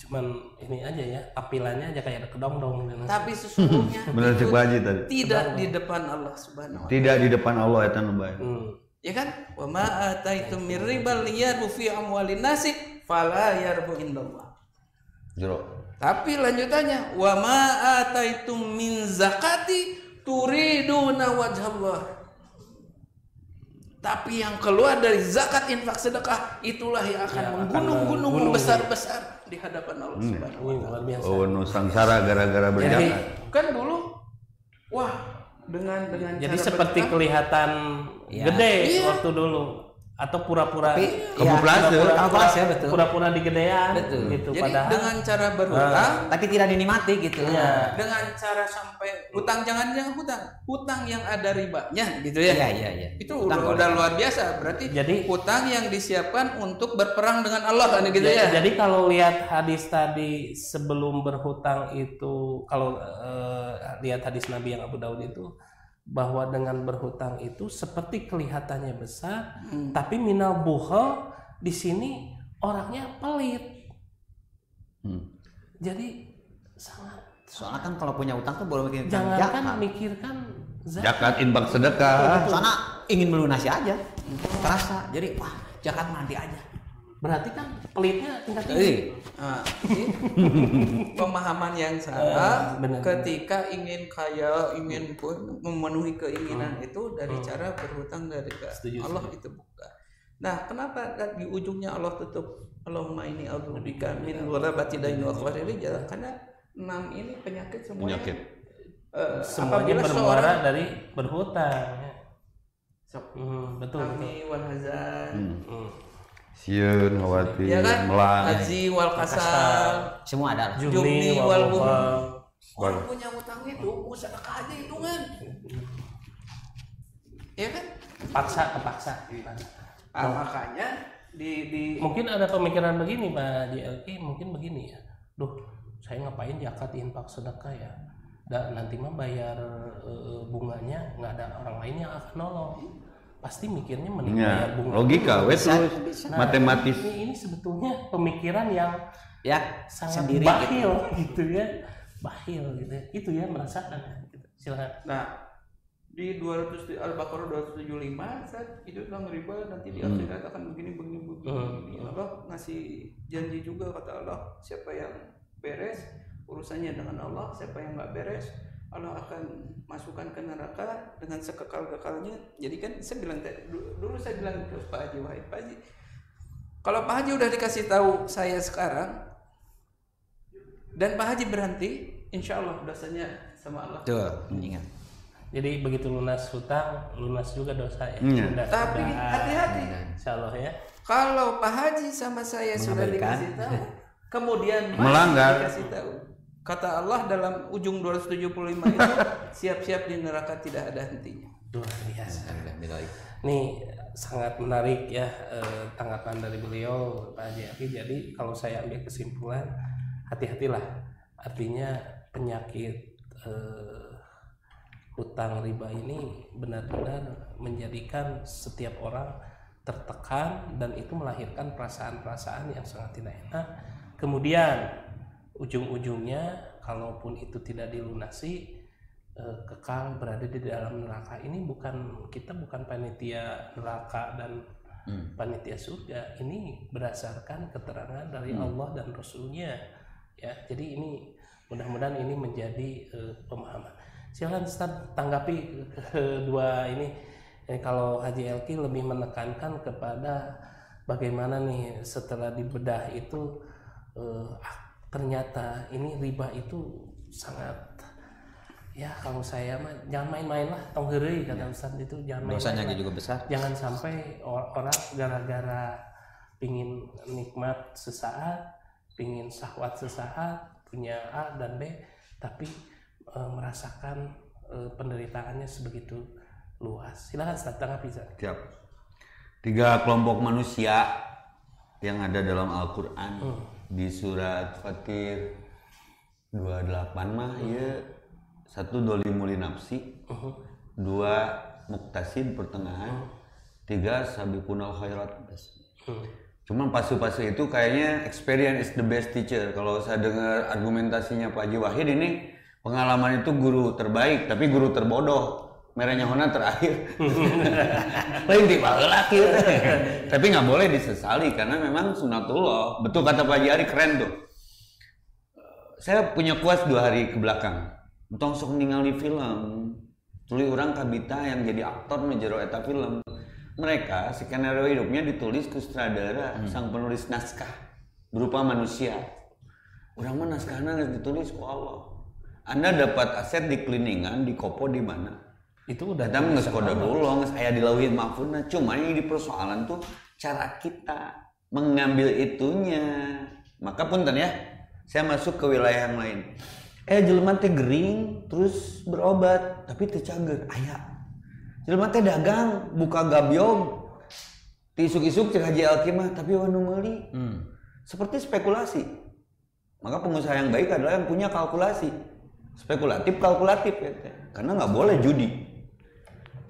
Cuman ini aja ya, tampilannya aja kayak kedong-dong. Tapi sesungguhnya Benar cek Haji tadi. tidak di depan Allah Subhanahu wa ta'ala. Tidak di depan Allah eta nu bae. Ya kan? Wa ma ataitum mir riba liyarbu fi amwalin nasi fala yarbu indallah. Jero. Tapi lanjutannya wa ma ataitum min zakati turiduna wajhallah. Tapi yang keluar dari zakat, infak, sedekah itulah yang akan menggunung-gunung membesar-besar di hadapan Allah Subhanahu wa taala. Oh, nu sangsara gara-gara berzakat. Kan dulu wah dengan Jadi cara seperti berzakat, kelihatan gede waktu dulu, atau pura-pura Kamuflase ya, betul. pura-pura digedean Betul. gitu. jadi Padahal dengan cara berhutang, Tapi tidak dinikmati gitu. dengan cara sampai hutang jangan hutang yang ada ribanya gitu ya. Iya. Itu udah luar biasa. Berarti Jadi- hutang yang disiapkan untuk berperang dengan Allah kan gitu ya. Jadi kalau lihat hadis tadi sebelum berhutang itu, kalau lihat hadis Nabi yang Abu Daud itu, bahwa dengan berhutang itu seperti kelihatannya besar, tapi minal bukhal di sini orangnya pelit. Jadi sangat. Soalnya kan kalau punya utang tuh boleh mikirkan Jangankan zakat. mikirkan Zakat, infak, sedekah. Soalnya ingin melunasi aja. Terasa. Jadi wah, zakat nanti aja. berarti kan pelitnya tingkat tinggi. Jadi pemahaman yang salah benar. ketika ingin kaya, ingin memenuhi keinginan itu dari cara berhutang dari Allah itu bukan. Nah, kenapa di ujungnya Allah tutup Allahumma inni a'udzubika min ghalabati daini wa qahri rijal? Karena 6 ini penyakit semuanya. Semuanya bermuara dari berhutang. Betul. Kami wal hazan. Sieun, khawatir, Ya kan? melang. Haji wal kasal. Semua ada. Jubni wal bukhal. Orang punya utang itu sedekah aja hitungan. Ya kan? Kepaksa. Makanya di Mungkin ada pemikiran begini Pak JLK, mungkin begini ya. Duh, saya ngapain zakat infak sedekah ya? Dan nanti mah bayar bunganya nggak ada orang lain yang akan nolong. Pasti mikirnya mending bayar bunga. Logika, wes matematis. Ini sebetulnya pemikiran yang Ya, sangat sendiri bakhil gitu ya. Bakhil gitu. Itu ya merasakan gitu. Silakan. Nah, di 200 Al-Baqarah 275 saat itu tentang riba nanti di akhirat akan begini. Allah ngasih janji juga, kata Allah, siapa yang beres urusannya dengan Allah, siapa yang nggak beres Allah akan masukkan ke neraka dengan sekekal-kekalnya. Jadi kan saya bilang dulu saya bilang ke Pak Haji Wahid, Pak Haji, kalau Pak Haji udah dikasih tahu saya sekarang dan Pak Haji berhenti, insya Allah dosanya sama Allah. Tuh, ingat. Jadi begitu lunas hutang, lunas juga dosa ya. Tapi hati-hati. Insya Allah ya. Kalau Pak Haji sama saya sudah dikasih tahu, kemudian melanggar, dikasih tahu, kata Allah dalam ujung 275 itu, siap-siap di neraka tidak ada hentinya. Luar biasa. Nih sangat menarik ya tanggapan dari beliau Pak Haji Aki. Jadi kalau saya ambil kesimpulan, hati-hatilah. Artinya penyakit hutang riba ini benar-benar menjadikan setiap orang tertekan dan itu melahirkan perasaan-perasaan yang sangat tidak enak. Kemudian ujung-ujungnya kalaupun itu tidak dilunasi, kekal berada di dalam neraka. Ini kita bukan panitia neraka dan panitia surga. Ini berdasarkan keterangan dari Allah dan Rasulnya ya. Jadi ini mudah-mudahan ini menjadi pemahaman. Silakan Ustaz tanggapi kedua ini. Kalau Haji Elki lebih menekankan kepada bagaimana nih setelah dibedah itu ternyata ini riba itu sangat, ya kalau saya mah jangan main-main lah, tong heureuy kata Ustaz itu, jangan main-main. Dosanya juga besar. Jangan sampai orang gara-gara pingin nikmat sesaat, pingin syahwat sesaat, punya A dan B, tapi merasakan penderitaannya sebegitu luas. Silakan Ustaz tanggapi. Siap. 3 kelompok manusia yang ada dalam Al-Qur'an di surat Fatir 28 mah ya, 1 dolimuli nafsi, 2 muktasid pertengahan, 3 sabiqunal khairat. Cuman fase-fase itu kayaknya experience is the best teacher. Kalau saya dengar argumentasinya Pak Haji Wahid, ini pengalaman itu guru terbaik, tapi guru terbodoh. Merahnya hona terakhir. Lain tipe laki. Tapi nggak boleh disesali karena memang sunatullah. Betul kata Pak Haji Ari, keren tuh. Saya punya kuas 2 hari ke belakang. Entong sok ningali film. Tuluy urang kabita yang jadi aktor menjero eta film. Mereka skenario hidupnya ditulis ke sutradara, sang penulis naskah berupa manusia. Urang mah naskahna geus ditulis ku Allah. Anda dapat aset di kliningan, di kopo di mana? Itu udah datang nges kode dulu, nges aya di lauhin mahfudna. Cuma ini di persoalan tuh cara kita mengambil itunya. Maka punten ya, saya masuk ke wilayah yang lain. Jelema teh gering terus berobat tapi teu cager aya. Jelema teh dagang buka gabyong ti isuk-isuk cek Haji Elki mah tapi anu meuli. Seperti spekulasi. Maka pengusaha yang baik adalah yang punya kalkulasi. Spekulatif kalkulatif ya teh. Karena nggak boleh judi.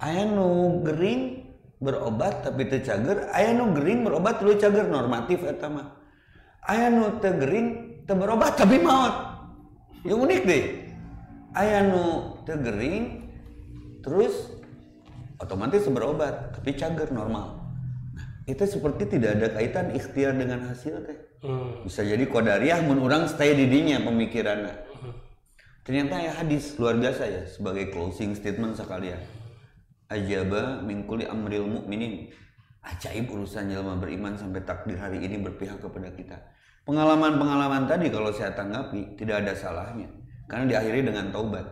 Aya nu gering berobat tapi teu cager, aya nu gering berobat teu cager, normatif eta mah. Aya nu teu gering teu berobat tapi maot. Ya unik deh. Aya nu teu gering terus otomatis berobat tapi cager, normal. Nah, itu seperti tidak ada kaitan ikhtiar dengan hasil teh. Bisa jadi qadariyah mun urang stay di dinya pemikiranna. Ternyata ya hadis luar biasa ya sebagai closing statement sekalian. Ajaba min kulli amril mu'minin. Ajaib urusan jelema beriman sampai takdir hari ini berpihak kepada kita. Pengalaman-pengalaman tadi kalau saya tanggapi tidak ada salahnya karena diakhiri dengan taubat.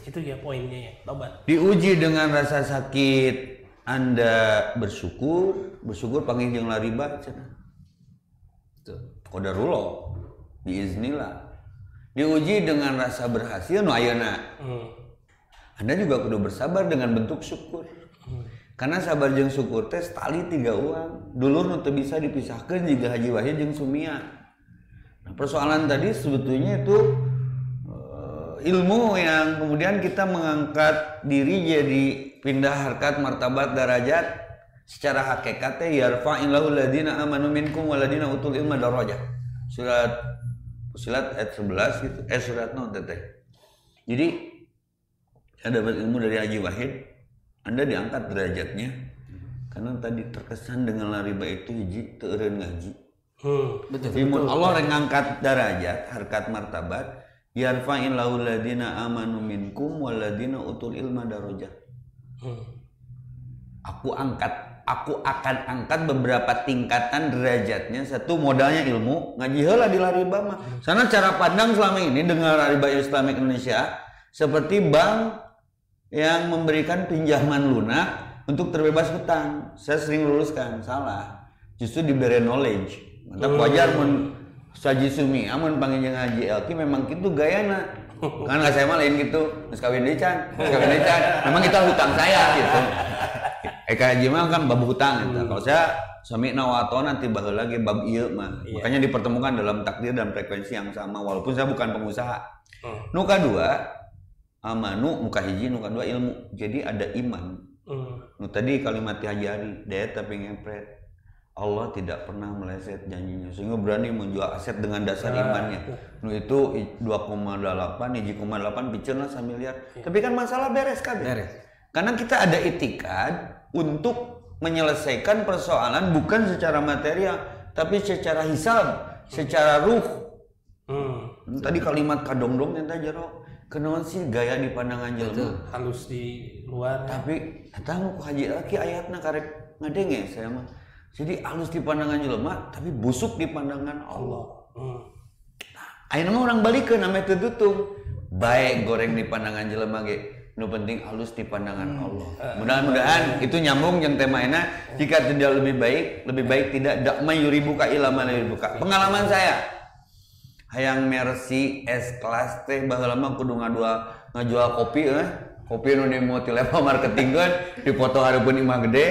Itu ya poinnya ya, taubat. Diuji dengan rasa sakit, Anda bersyukur panggil jeung lariba cenah. Tuh, qadarullah biiznillah. Diuji dengan rasa berhasil nu ayeuna. Anda juga kudu bersabar dengan bentuk syukur. Karena sabar jeung syukur teh tali 3 uang. Dulur nu teu bisa dipisahkeun jiga Haji Wahid jeung Sumia. Nah, persoalan tadi sebetulnya itu ilmu yang kemudian kita mengangkat diri jadi pindah harkat martabat derajat secara hakikat teh yarfa'illahu alladziina aamanu minkum walladziina utul ilma darajat. Surat Fussilat ayat 11 gitu. Surat non teh. Jadi Anda dapat ilmu dari Haji Wahid, Anda diangkat derajatnya Karena tadi terkesan dengan riba itu hiji teu eureun ngaji. Betul. Allah yang ngangkat derajat, harkat martabat, yarfa'il ladina amanu minkum waladina utul ilma darajat. Aku akan angkat beberapa tingkatan derajatnya. Satu, modalnya ilmu, ngaji heula di riba mah. Sana cara pandang selama ini dengan riba Islamic Indonesia seperti bank yang memberikan pinjaman lunak untuk terbebas hutang. Saya sering luruskan, salah. Justru diberi knowledge. Mantap wajar mun saji sumi amun panggil ngaji LQ memang gitu gayana. Kan nggak saya mah lain gitu. Geus kawin deui can. Memang kita hutang saya gitu. Eka haji mah kan bab hutang gitu. Kalau saya sami nawato nanti baheula lagi bab ieu mah. Makanya dipertemukan dalam takdir dan frekuensi yang sama walaupun saya bukan pengusaha. Nu kadua amanu muka hiji, nu kadua ilmu. Jadi ada iman. Nu tadi kalimat Haji Ari, daya tapi ngepret. Allah tidak pernah meleset janjinya sehingga berani menjual aset dengan dasar imannya. Nu itu 2,8, 1,8 piceun lah 1 miliar. Tapi kan masalah beres kan? Beres. Karena kita ada itikad untuk menyelesaikan persoalan bukan secara material, tapi secara hisab, secara ruh. Tadi kalimat kadongdong yang tadi jero, kenaon sih gaya di pandangan jelema halus di luar. Tapi datang ku haji lagi ayatna karek ngadenge saya mah. Jadi halus di pandangan jelema tapi busuk di pandangan Allah. Ayeuna mah orang balikeun ame teu tutung. Baik goreng di pandangan jelema ge. Nu penting halus di pandangan Allah. Mudah-mudahan itu nyambung yang tema enak. Jika tidak lebih baik tidak dakma yuribuka ila ma yuribuka. Pengalaman saya hayang Mercy S kelas teh baheula mah kudu ngajual kopi kopi nu di multilevel marketingkeun dipoto hareupeun imah gede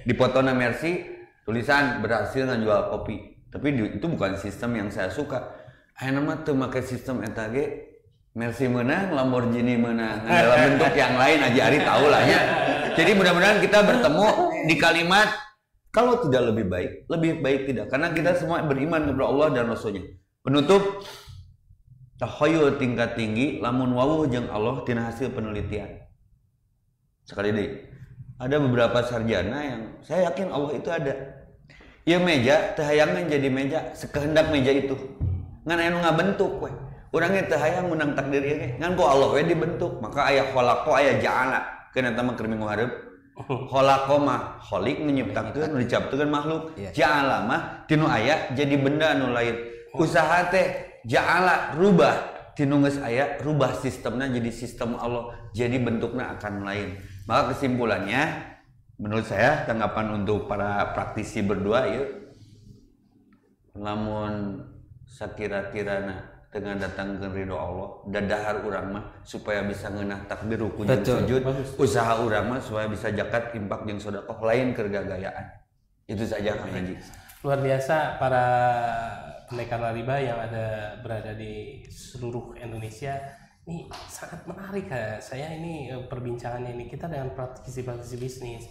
dipotona Mercy tulisan berhasil ngajual kopi. Tapi itu bukan sistem yang saya suka. Ayeuna mah teu make sistem eta ge. Mercy menang, Lamborghini menang. Dalam bentuk yang lain aja Ari tahu lah ya. Jadi mudah-mudahan kita bertemu di kalimat kalau tidak lebih baik tidak. Karena kita semua beriman kepada Allah dan Rasulnya. Penutup, takhayul tingkat tinggi, lamun wawuh jeung Allah tina hasil penelitian. Sekali deh, ada beberapa sarjana yang saya yakin Allah itu ada. Ieu meja teu hayangan jadi meja sekehendak meja itu. Ngan aya nu ngabentuk we. Urangnya teu hayang menang takdir ieu ge. Ngan ku Allah we dibentuk, maka aya khalaqo aya ja'ala. Keun eta mah keur minggu hareup. Khalaqo mah khaliq nyiptakeun, diciptakeun makhluk. Ja'ala mah tinu aya jadi benda anu lain. Usaha teh ja'ala rubah tinu geus aya rubah sistemna jadi sistem Allah, jadi bentukna akan lain. Maka kesimpulannya menurut saya tanggapan untuk para praktisi berdua ya, lamun sakira-kirana dengan datang ke ridho Allah dadahar urang mah supaya bisa ngeunah takbir rukun jeung sujud. Usaha urang mah supaya bisa zakat infak jeung sedekah lain keur gagayaan. Itu saja Kang Haji. Luar biasa para pendekar riba yang berada di seluruh Indonesia. Ini sangat menarik ya. Saya ini perbincangannya ini kita dengan praktisi bisnis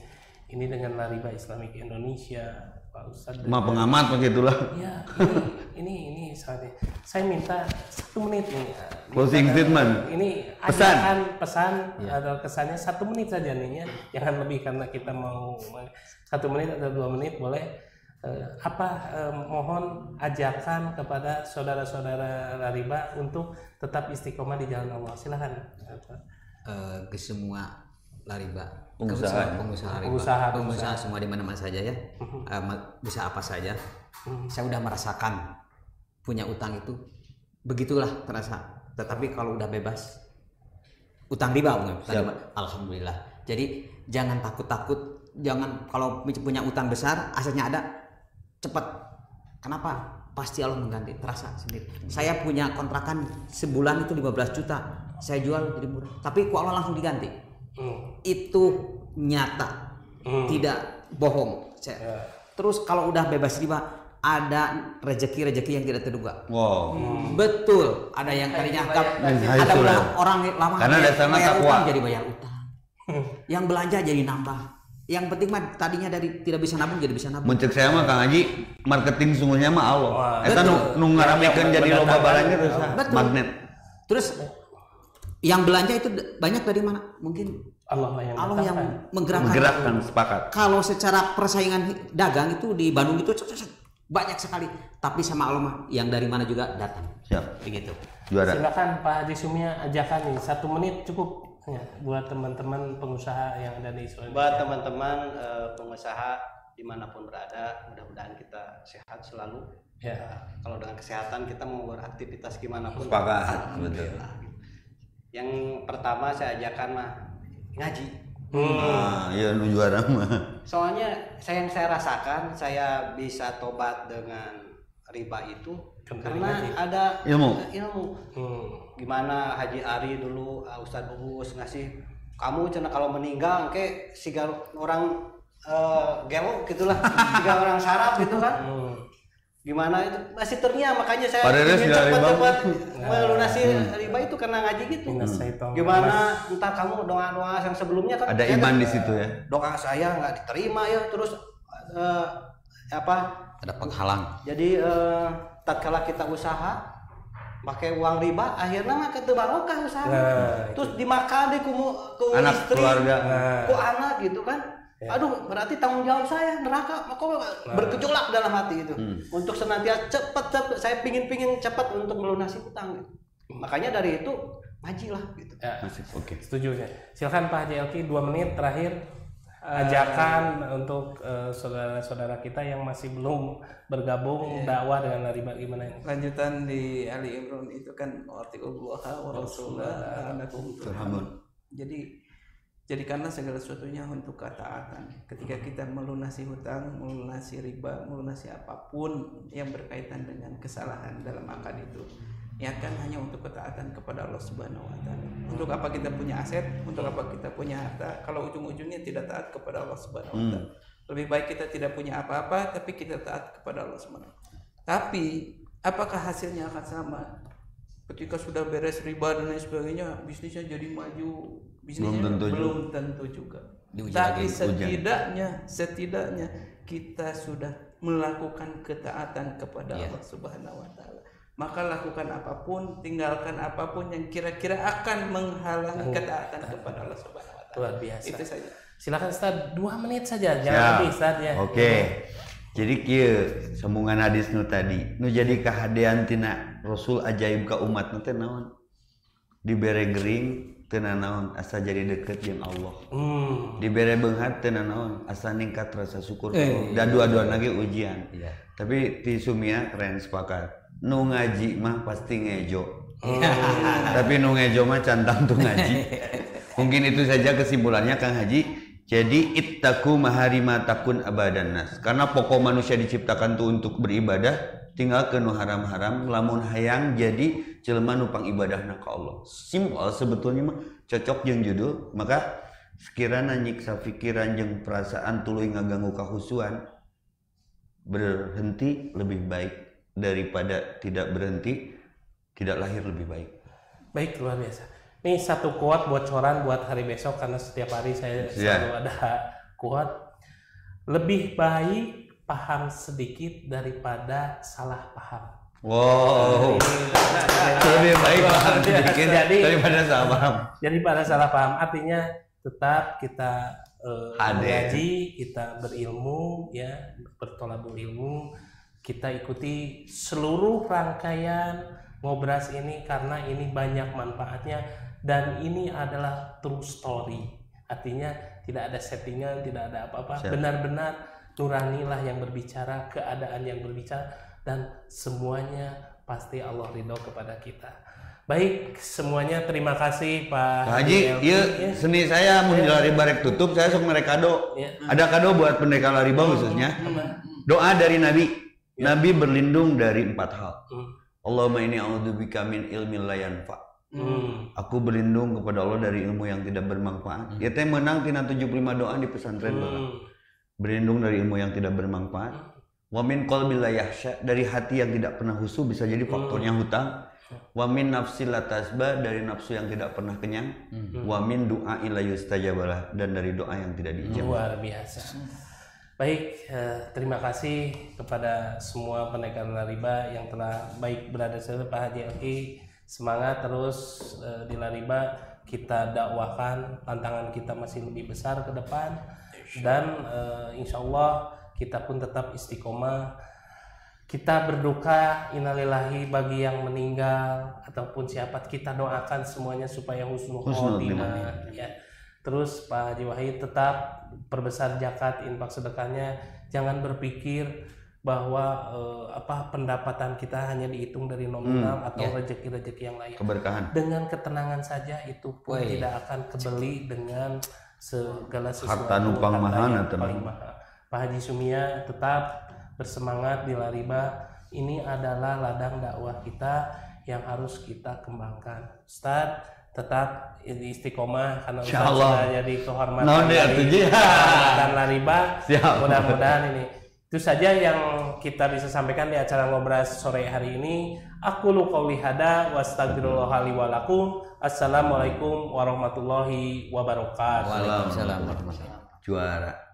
ini dengan riba Islamic Indonesia. Pak Ustadz, pengamat begitulah. Ya, ini saatnya. Saya minta 1 menit nih. Closing statement. Ini pesan atau kesannya 1 menit saja nih ya. Jangan lebih karena kita mau 1 menit atau 2 menit boleh. Mohon ajakan kepada saudara-saudara riba untuk tetap istiqomah di jalan Allah. Silakan. Ke semua lariba, pengusaha semua di mana-mana saja ya, bisa apa saja. Saya udah merasakan punya utang itu begitulah terasa. Tetapi kalau udah bebas utang riba, alhamdulillah. Jadi jangan takut, jangan kalau punya utang besar asetnya ada cepat. Kenapa? Pasti Allah mengganti, terasa sendiri. Saya punya kontrakan sebulan itu 15 juta, saya jual jadi murah. Tapi kok Allah langsung diganti. Itu nyata, tidak bohong. Terus kalau udah bebas riba ada rezeki yang tidak terduga. Wow. Betul. Ada yang tadinya ada orang lama karena dasarnya takwa jadi bayar utang. Yang belanja jadi nambah. Yang penting mah tadinya dari tidak bisa nabung jadi bisa nabung. Muncul saya mah Kang Haji, marketing sungguhnya mah Allah. Eta nu ngaramekeun jadi loba balanja terus magnet. Terus yang belanja itu banyak dari mana? Mungkin Allah yang menggerakkan, sepakat. Kalau secara persaingan dagang itu di Bandung itu banyak sekali, tapi sama Allah mah yang dari mana juga datang. Siap. Begitu. Juara. Silakan Pak Haji Sumia ajakan nih 1 menit cukup ya, buat teman-teman pengusaha yang ada di Indonesia. Buat teman-teman pengusaha dimanapun berada, mudah-mudahan kita sehat selalu. Ya. Kalau dengan kesehatan kita mau beraktivitas gimana pun. Sepakat, betul. Yang pertama saya ajakan mah ngaji. Iya nu juara mah. Soalnya yang saya rasakan, saya bisa tobat dengan riba itu karena ada ilmu. Gimana Haji Ari dulu, Ustadz Uus ngasih kamu cina kalau meninggal kayak siga orang gelo gitulah, siga orang sarap gitu kan. Gimana itu masih ternyata, makanya saya ingin cepat-cepat melunasi riba itu karena ngaji gitu. Gimana entar kamu doa-doa yang sebelumnya kan ada iman di situ ya. Doa saya nggak diterima ya, terus Ada penghalang. jadi tatkala kita usaha pakai uang riba, akhirnya mah keteu barokah usaha. Terus dimakan deh ku Anak istri, keluarga. ku anak gitu kan. Aduh, berarti tanggung jawab saya neraka. Maka bergejolak dalam hati itu. Untuk senantiasa cepat saya pingin cepat untuk melunasi hutang. Gitu. Makanya dari itu ngaji lah gitu. Ya, Oke. setuju saya. Silakan Pak Haji Elki 2 menit terakhir ajakan untuk saudara-saudara kita yang masih belum bergabung dakwah dengan riba gimana ini. Lanjutan di Ali Imran itu kan wati'ullaha wa rasulah la'allakum turhamun. Jadi jadikanlah segala sesuatunya untuk ketaatan. Ketika kita melunasi hutang, melunasi riba, melunasi apapun yang berkaitan dengan kesalahan dalam akad itu, niatkan hanya untuk ketaatan kepada Allah Subhanahu wa taala. Untuk apa kita punya aset, untuk apa kita punya harta kalau ujung-ujungnya tidak taat kepada Allah Subhanahu wa taala. Lebih baik kita tidak punya apa-apa tapi kita taat kepada Allah Subhanahu wa taala. Tapi apakah hasilnya akan sama? Ketika sudah beres riba dan lain sebagainya, bisnisnya jadi maju, bisnisnya belum tentu juga. Tapi setidaknya kita sudah melakukan ketaatan kepada Allah Subhanahu wa taala. Maka lakukan apapun, tinggalkan apapun yang kira-kira akan menghalangi ketaatan kepada Allah Subhanahu wa taala. Luar biasa. Itu saja. Silakan Ustaz 2 menit saja, jangan lebih Ustaz ya. Oke. Jadi kieu sambungan hadis nu tadi, nu jadi kahadean tina Rasul ajaib ka umat nu teh naon? Dibere gering teu naon, asa jadi deket jeung Allah. Dibere beunghar teu naon, asa ningkat rasa syukur. Dan dua-duana ge ujian. Tapi ti Sumia keren sepakat. Nu ngaji mah pasti ngejo. Tapi nu ngejo mah cantang tuh ngaji. Mungkin itu saja kesimpulannya Kang Haji. Jadi ittaqu maharima takun abadan nas. Karena pokok manusia diciptakan tuh untuk beribadah, tinggal ke nu haram-haram lamun hayang jadi jelema nu pangibadahna ka Allah. Simpel sebetulnya mah cocok jeung judul. Maka sekiranya nyiksa pikiran jeung perasaan tuluy ngaganggu kahusuan, berhenti lebih baik daripada tidak berhenti, tidak lahir lebih baik. Baik, luar biasa. Ini satu quote bocoran buat hari besok karena setiap hari saya selalu ada quote. Lebih baik paham sedikit daripada salah paham. Wow. Lebih baik paham sedikit daripada salah paham. Daripada salah paham artinya tetap kita mengaji, kita berilmu ya, bertolabul ilmu, kita ikuti seluruh rangkaian Ngobras ini karena ini banyak manfaatnya dan ini adalah true story. Artinya tidak ada settingan, tidak ada apa-apa. Benar-benar nuranilah yang berbicara, keadaan yang berbicara, dan semuanya pasti Allah ridho kepada kita. Baik, semuanya terima kasih Pak Haji. Iya, seni saya mau lari barek tutup, saya sok mereka kado. Ada kado buat pendekar lariba khususnya. Doa dari Nabi. Nabi berlindung dari 4 hal. Allahumma inni a'udzubika min ilmin la yanfa. Aku berlindung kepada Allah dari ilmu yang tidak bermanfaat. Ya teh menang tina 75 doa di pesantren barang. Berlindung dari ilmu yang tidak bermanfaat. Wa min qalbi la yahsya, dari hati yang tidak pernah husu, bisa jadi faktornya hutang. Wa min nafsil la tasba, dari nafsu yang tidak pernah kenyang. Wa min du'a ila yustajabalah, dan dari doa yang tidak diijabah. Luar biasa. Baik, terima kasih kepada semua pendekar Lariba yang telah baik berada di Pak Haji Elki. Semangat terus di Lariba. kita dakwahkan, tantangan kita masih lebih besar ke depan, dan insya Allah kita pun tetap istiqomah. Kita berduka innalillahi bagi yang meninggal ataupun siapa, kita doakan semuanya supaya husnul khotimah ya. Terus Pak Haji Wahid tetap perbesar zakat, infak sedekahnya, jangan berpikir bahwa pendapatan kita hanya dihitung dari nominal atau rezeki-rezeki yang lain. Keberkahan. Dengan ketenangan saja itu pun tidak akan kebeli dengan segala sesuatu. Harta numpang mahal atau Pak Haji Sumia tetap bersemangat di Lariba. Ini adalah ladang dakwah kita yang harus kita kembangkan. Ustaz tetap istiqomah karena Ustaz sudah jadi kehormatan dan Lariba. Mudah-mudahan ini. Itu saja yang kita bisa sampaikan di acara Ngobras sore hari ini. Aku qouli hada wa astaghfirullah li wa lakum. Assalamualaikum warahmatullahi wabarakatuh. Waalaikumsalam warahmatullahi wabarakatuh. Juara.